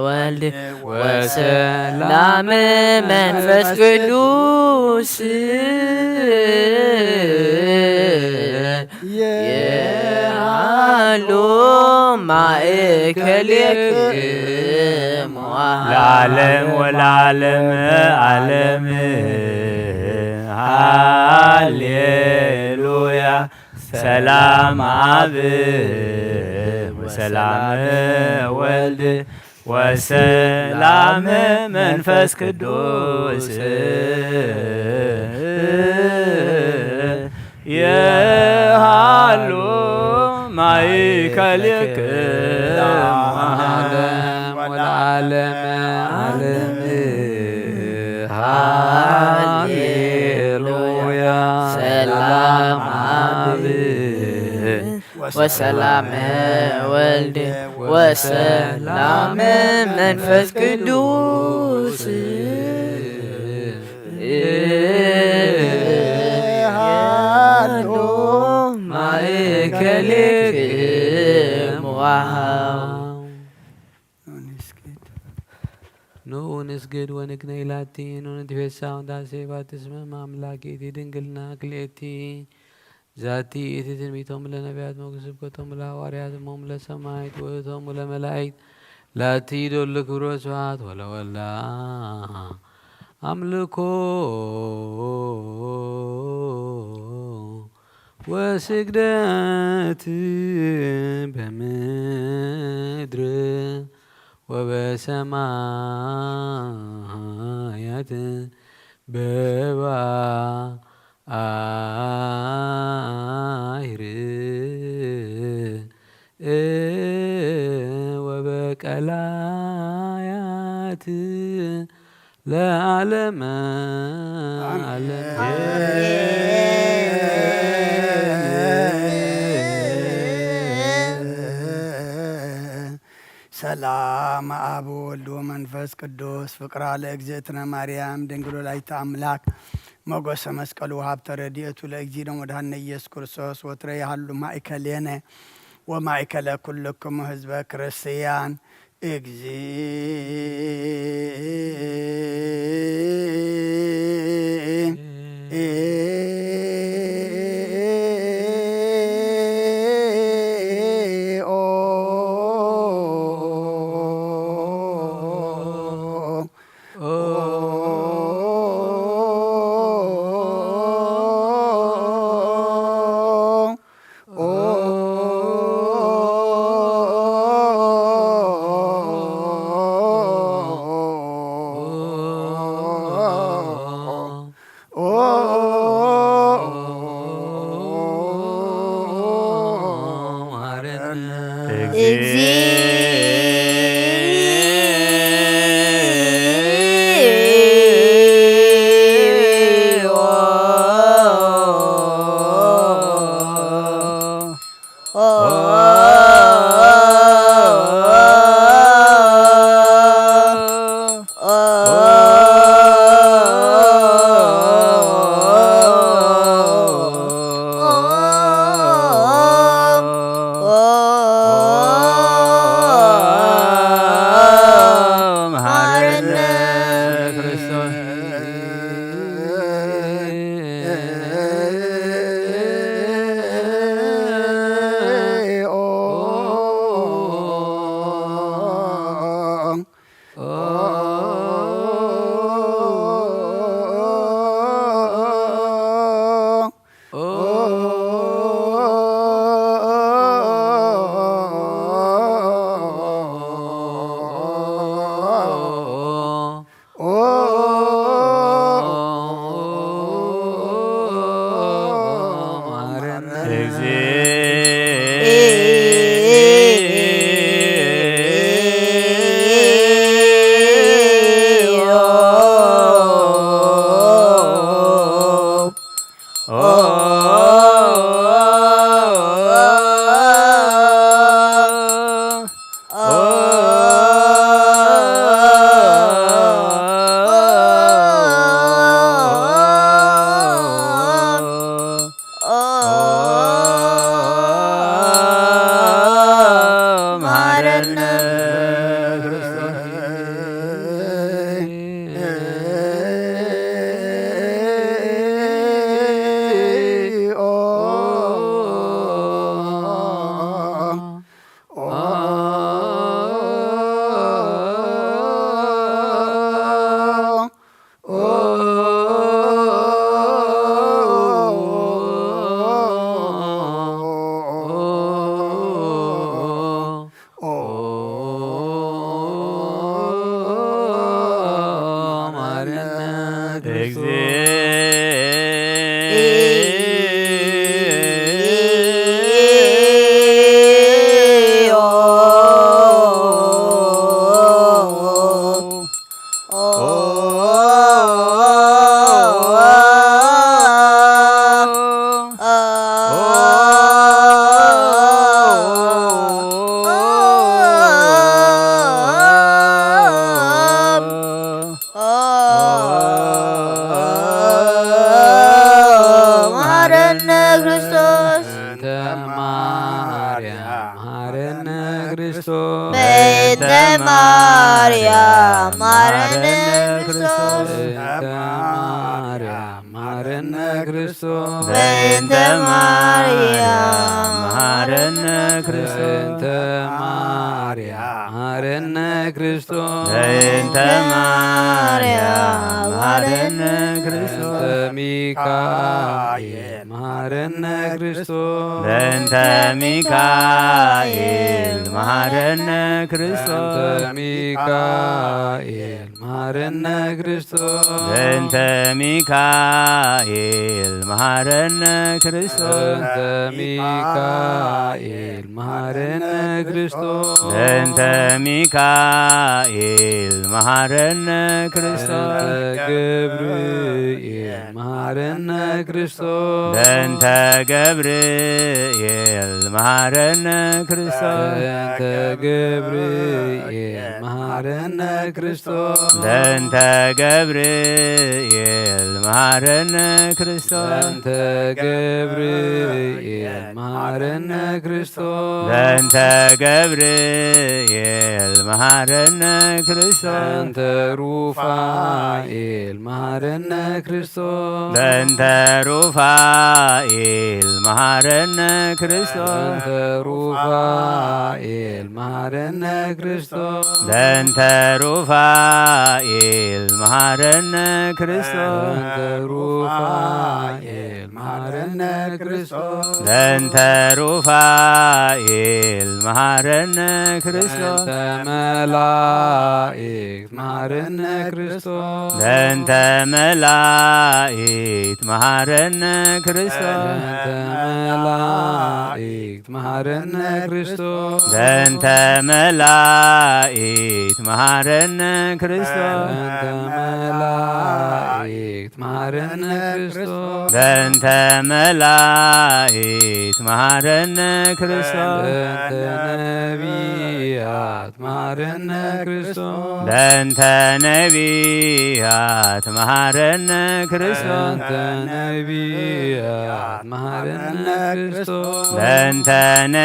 ወልድ ወሰላም መንፈስ ቅዱስ የሃሎ ማእከሌክሙ ለዓለም ወለዓለመ ዓለም ሃሌሉያ ሰላም አብ وسلام ولد وسلام منفس قدوس يهالو مايكلك العالم والعالم عالم هاليلويا سلام وسلام ولد وسلام منفس قدوس هالو مايكلك نسجد ونكني لاتين ونتفسا وداسيبات اسمه مملاكي دنقلنا كليتي ذاتي تتنبيتهم لنبيات مكسبكتهم لحواريات مهم لسمايت وهم لملايت لا تيدوا لكبر سوات ولا أملكو وسجدت بمدر وبسمايات بوا آير وبكلايات لا علم ሰላም አብ ወልድ ወመንፈስ ቅዱስ ፍቅራ ለእግዝእትነ ማርያም ድንግል ወላዲተ አምላክ ሞገሰ መስቀሉ ሀብተ ረድኤቱ ለእግዚእነ ወመድኃኒነ ኢየሱስ ክርስቶስ ወትረ ያህሉ ማእከሌነ ወማእከለ ኩልክሙ ህዝበ ክርስቲያን ማረነ ክርስቶስ በእንተ ማርያም ማረነ ክርስቶስ በእንተ ማርያም ማረነ ክርስቶስ በእንተ ማርያም ማረነ ክርስቶስ በእንተ ማርያም ማረነ ክርስቶስ በእንተ ማርያም ማረነ ክርስቶስ በእንተ ሚካኤል ማረነ ክርስቶስ በእንተ ሚካኤል ማረነ ክርስቶስ በእንተ ሚካኤል ማረነ ክርስቶስ በእንተ ሚካኤል ማረነ ክርስቶስ በእንተ ሚካኤል ማረነ ክርስቶስ በእንተ ሚካኤል ማረነ ክርስቶስ በእንተ ገብርኤል ማረነ ክርስቶስ በእንተ ገብርኤል ማረነ ክርስቶስ በእንተ ገብርኤል ማረነ ክርስቶስ በእንተ ገብርኤል ማረነ ክርስቶስ በእንተ ገብርኤል ማረነ ክርስቶስ በእንተ ገብርኤል ማረነ ክርስቶስ በእንተ ሩፋኤል ማረነ ክርስቶስ በእንተ ሩፋኤል ማረነ ክርስቶስ በእንተ ሩፋኤል ማረነ ክርስቶስ በእንተ ሩፋኤል ማረነ ክርስቶስ በእንተ ሩፋኤል ማረነ ክርስቶስ በእንተ ሩፋኤል ማረነ ክርስቶስ በእንተ መላእክት ማረነ ክርስቶስ በእንተ መላእክት ማረነ ክርስቶስ በእንተ መላእክት ማረነ ክርስቶስ በእንተ መላእክት ማረነ ክርስቶስ በእንተ መላእክት ማረነ ክርስቶስ በእንተ መላእክት ማረነ ክርስቶስ በእንተ ነቢያት ማረነ ክርስቶስ በእንተ ነቢያት ማረነ ክርስቶስ በእንተ ነቢያት ማረነ ክርስቶስ በእንተ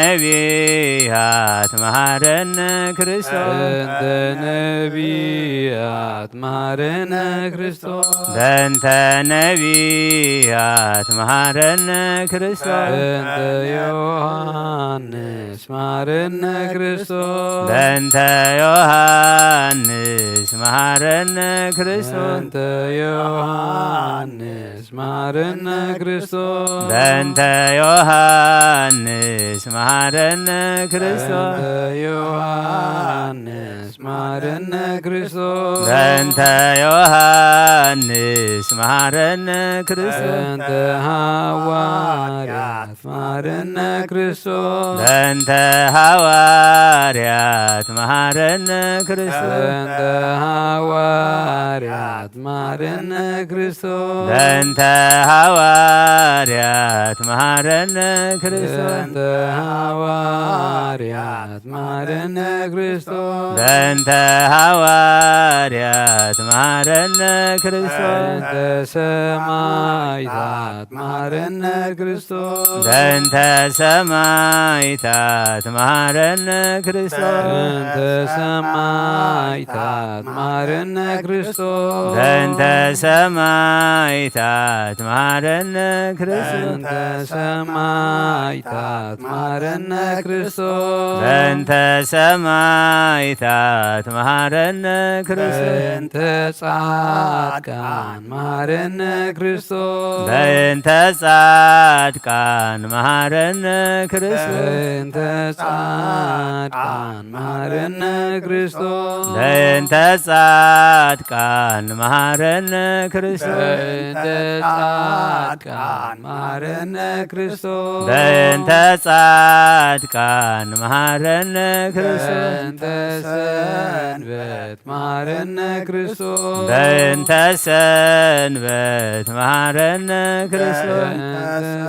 ነቢያት ማረነ ክርስቶስ በእንተ ነቢያት ማረነ ክርስቶስ በእንተ ነቢያት ማረነ ክርስቶስ በእንተ ዮሐንስ ማረነ ክርስቶስ በእንተ ዮሐንስ ማረነ ክርስቶስ በእንተ ዮሐንስ ማረነ ክርስቶስ በእንተ ዮሐንስ ማረነ ክርስቶስ በእንተ ዮሐንስ ማረነ ክርስቶስ በእንተ ዮሐንስ ማረነ ክርስቶስ በእንተ ሐዋርያት ማረነ ክርስቶስ በእንተ ሐዋርያት ማረነ ክርስቶስ በእንተ ሐዋርያት ማረነ ክርስቶስ በእንተ ሐዋርያት ማረነ ክርስቶስ በእንተ ሐዋርያት ማረነ ክርስቶስ በእንተ ሐዋርያት ማረነ ክርስቶስ በእንተ ሰማዕታት ማረነ ክርስቶስ በእንተ ሰማዕታት ማረነ ክርስቶስ በእንተ ሰማዕታት ማረነ ክርስቶስ በእንተ ሰማዕታት ማረነ ክርስቶስ በእንተ ሰማዕታት ማረነ ክርስቶስ በእንተ ሰማዕታት ማረነ ክርስቶስ በእንተ ጻድቃን ማረነ ክርስቶስ በእንተ ጻድቃን ማረነ ክርስቶስ በእንተ ጻድቃን ማረነ ክርስቶስ በእንተ ጻድቃን ማረነ ክርስቶስ በእንተ ጻድቃን ማረነ ክርስቶስ በእንተ ጻድቃን ማረነ ክርስቶስ በእንተ ሰንበት ማረነ ክርስቶስ በእንተ ሰንበት ማረነ ክርስቶስ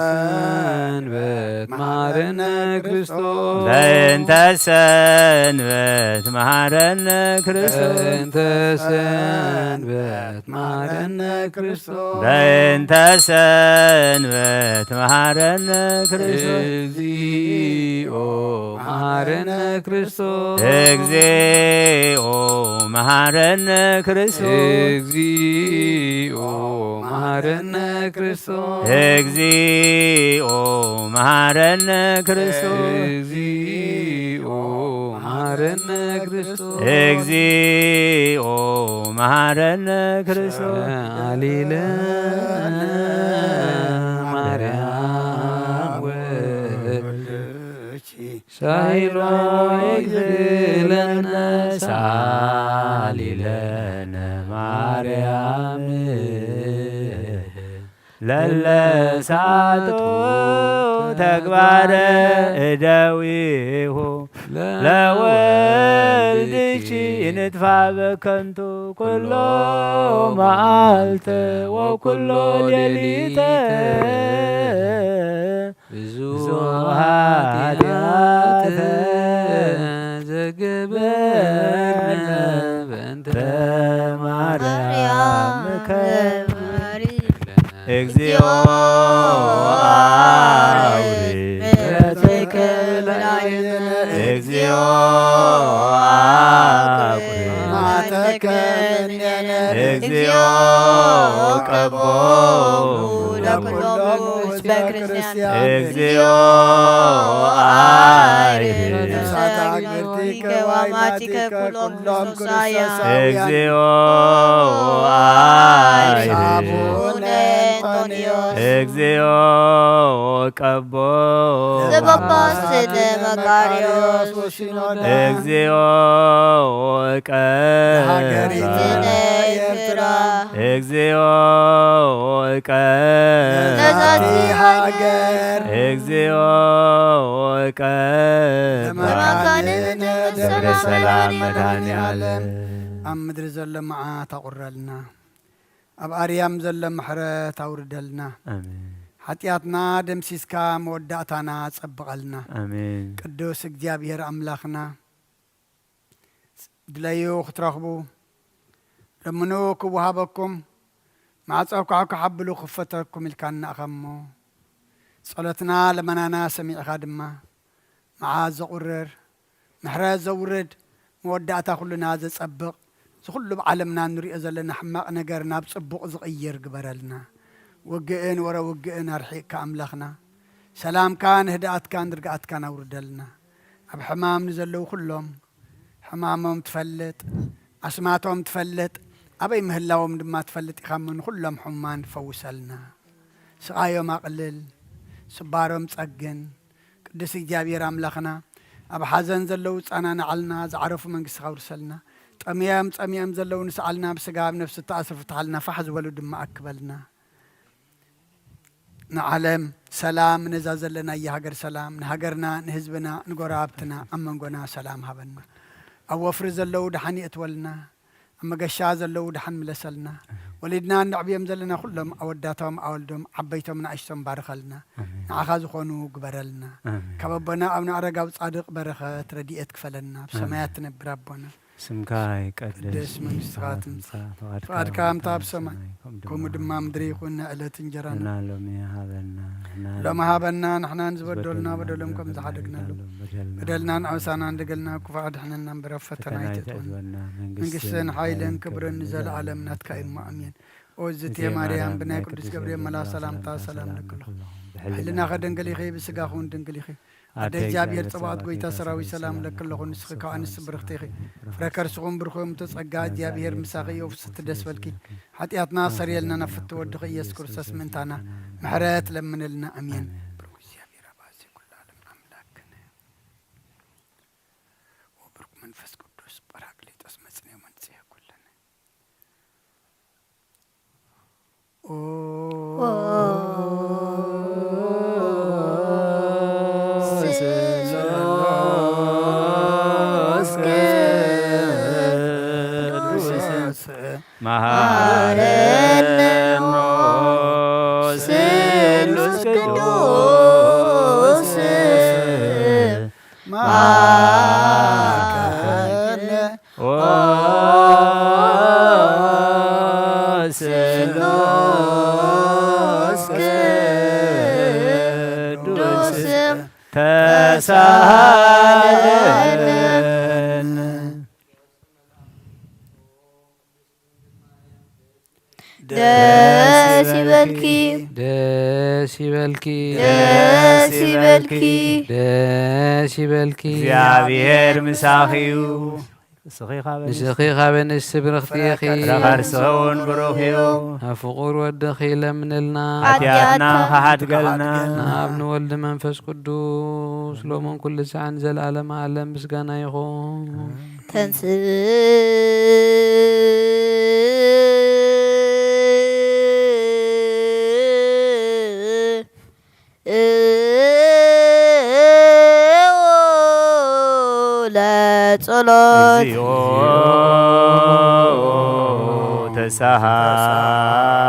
ሰንበት ማረነ ክርስቶስ በእንተ ሰንበት ማረነ ክርስቶስ በእንተ ሰንበት ማረነ ክርስቶስ በእንተ ሰንበት ማረነ ክርስቶስ እግዚኦ መሐረነ ክርስቶስ እግዚኦ መሐረነ ክርስቶስ እግዚኦ መሐረነ ክርስቶስ እግዚኦ መሐረነ ክርስቶስ እግዚኦ መሐረነ ክርስቶስ እግዚኦ መሐረነ ክርስቶስ አሊለነ ማርያም ወልድ ሳይሎ ይግለነ ሳሊለነ ማርያም ለለሳቶ ተግባረ እደዊሁ ለወልድኪ ንጥፋ በከንቱ ኩሎ መዓልተ ወኩሎ ሌሊተ ብዙኃ ኃጢአተ ዘገበርነ በእንተ ማርያም እግዚኦ አውሪ እግዚኦ እግዚኦ ቀቦሙ እግዚኦ እግዚኦ እግዚኦ ቀቦ እግዚኦ እግዚኦ እግዚኦ ሰላም መድኃኒዓለም ኣብ ምድሪ ዘሎ መዓት ኣቑረልና ኣብ ኣርያም ዘሎ ምሕረት ኣውርደልና ሓጢኣትና ደምሲስካ መወዳእታና ጸብቐልና ቅዱስ እግዚኣብሔር ኣምላኽና ድለዩ ክትረኽቡ ለምኑ ክወሃበኩም ማዕፀው ከዓ ክሓብሉ ክፈተኩም ኢልካ ንኣኸሞ ጸሎትና ለመናና ሰሚዕኻ ድማ መዓት ዘቑርር ምሕረት ዘውርድ መወዳእታ ኩሉና ዘጸብቕ ዝኩሉ ብዓለምና ንሪኦ ዘለና ሕማቕ ነገር ናብ ጽቡቕ ዝቕይር ግበረልና ውግእን ወረ ውግእን ኣርሒቕካ ኣምላኽና ሰላምካ ንህድኣትካ ንርግኣትካ ናውርደልና ኣብ ሕማም ንዘለዉ ኩሎም ሕማሞም ትፈልጥ ኣስማቶም ትፈልጥ ኣበይ ምህላዎም ድማ ትፈልጥ ኢኻ ንኩሎም ሕሙማን ፈውሰልና ስቓዮም ኣቕልል ስባሮም ጸግን ቅዱስ እግዚኣብሔር ኣምላኽና ኣብ ሓዘን ዘለዉ ጻናንዓልና ዝዓረፉ መንግሥትኻ ውርሰልና ጠምዮም ጸሚኦም ዘለዉ ንስኣልና ብስጋ ብነፍሲ ተኣስር ፍትሓልና ፋሕ ዝበሉ ድማ ኣክበልና ንዓለም ሰላም ነዛ ዘለና የሃገር ሰላም ንሃገርና ንህዝብና ንጎራብትና ኣብ መንጎና ሰላም ሃበና ኣብ ወፍሪ ዘለዉ ድሓን ይእትወልና ኣብ መገሻ ዘለዉ ድሓን ምለሰልና ወሊድና ንዕብዮም ዘለና ኩሎም ኣወዳቶም ኣወልዶም ዓበይቶም ንኣሽቶም ባርኸልና ንዓኻ ዝኾኑ ግበረልና ካብ ኣቦና ኣብና ኣረጋዊ ጻድቕ በረኸት ረድኤት ክፈለና ብሰማያት ትነብር ኣቦና ስምካ ይቀድስ መንግሥትኻ ትምጻእ ፍቃድካ እምታ ኣብ ሰማይ ከምኡ ድማ ምድሪ ይኹን ዕለት እንጀራና ሎሚ ሃበና ንሕና ንዝበደሉና በደሎም ከም ዝሓደግናሉ በደልናን ዓውሳና እንደገልና ክፉዕ ኣድሕነና እምበር ኣብ ፈተና ኣይተእትወና መንግሥትን ሓይልን ክብርን ንዘለዓለም ናትካ እሞ ኣሜን ኦዝቴ ማርያም ብናይ ቅዱስ ገብርኤል መልኣክ ሰላምታ ሰላም ንክልኹ ሕልና ኸደንግል ኢኺ ብስጋኹን ድንግል ኢኺ ኣደ እግዚኣብሔር ጽባኦት ጐይታ ሰራዊት ሰላም ለክለኹ ንስኺ ካብ ኣንስቲ ብርኽቲ ኢኺ ፍረ ከርስኹም ብርኹም ተጸጋ እግዚኣብሔር ምሳኺ የውፍስቲ ደስ በልኪ ሓጢኣትና ሰሪየልና ነፍቲ ወድኺ ኢየሱስ ክርስቶስ ምእንታና ምሕረት ለምንልና ኣሜን ብሩክ እግዚኣብሔር ኣባዜ ኩሉ ዓለም ኣምላክነ ወብሩክ መንፈስ ቅዱስ ጰራቅሊጦስ መጽንዮ መንጽሔ ኩለነ ማረኖስ ስሉስ ቅዱስ ማከነ ወስሉስ ቅዱስ ተሳለ ደስ ይበልኪ ደስ ይበልኪ ደስ ይበልኪ ደስ ይበልኪ እግዚአብሔር ምሳኺዩ ንስኺ ኻበ ንስቲ ብርኽቲኺ ረኸርስኸውን ብሩኽ እዩ ኣብ ፍቑር ወድኺ ለምንልና ሓጢኣትና ኸሓድገልና ንኣብ ንወልዲ መንፈስ ቅዱስ ሎሞን ኩሉ ሰዓን ዘለዓለመ ዓለም ምስጋና ይኹን ተንሥእ ለጸሎት እግዚኦ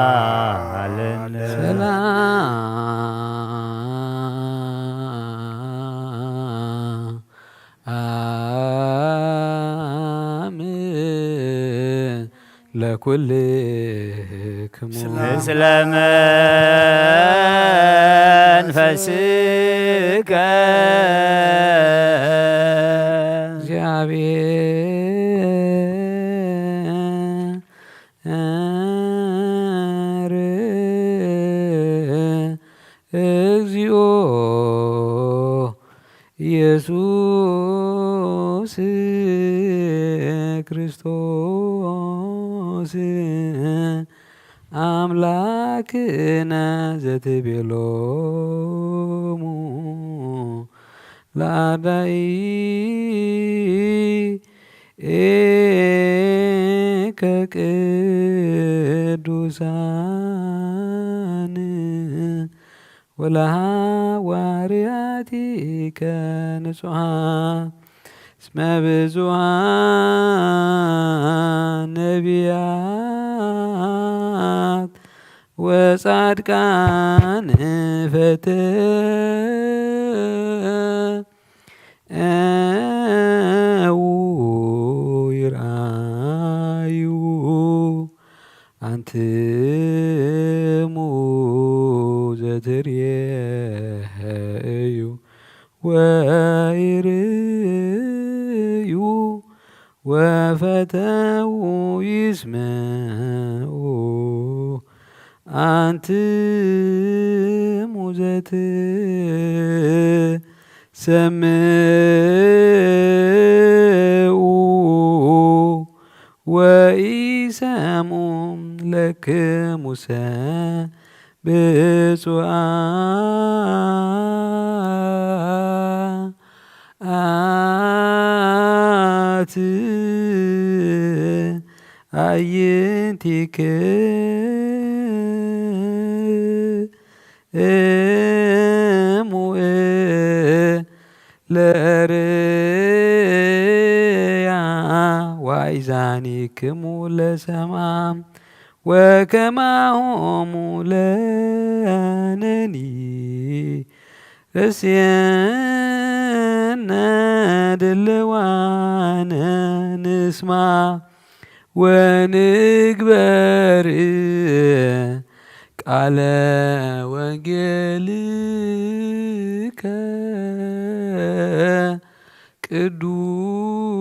ተሳሃለነ አሜን ለኩልክሙ ምስለ መንፈስከ እግዚአብሔር እግዚኦ ኢየሱስ ክርስቶስ አምላክነ ዘትቤሎሙ ላዳይ ከቅዱሳን ወለሐዋርያቲከ ንጹሐን እስመ ብዙኃን ነቢያት ወጻድቃን ፈተው ይርአዩ አንትሙ ዘትሬዩ ወይርዩ ወፈተው ይስምዑ አንትሙ ዘትሰምዑ ወኢሰምዑ ለክሙሰ ብፁዓት አዕይንቲክሙ ለርእያ ወአእዛኒክሙ ለሰምዓ ወከማሆሙ ለነኒ ርስየነ ድልዋነ ንስማ ወንግበር ቃለ ወንጌልከ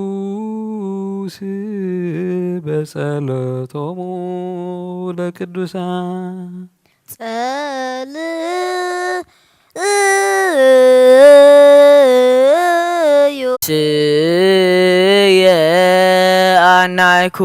ቅዱስ በጸሎቶሙ ለቅዱሳን ጸልዩ ስየ አናይኩ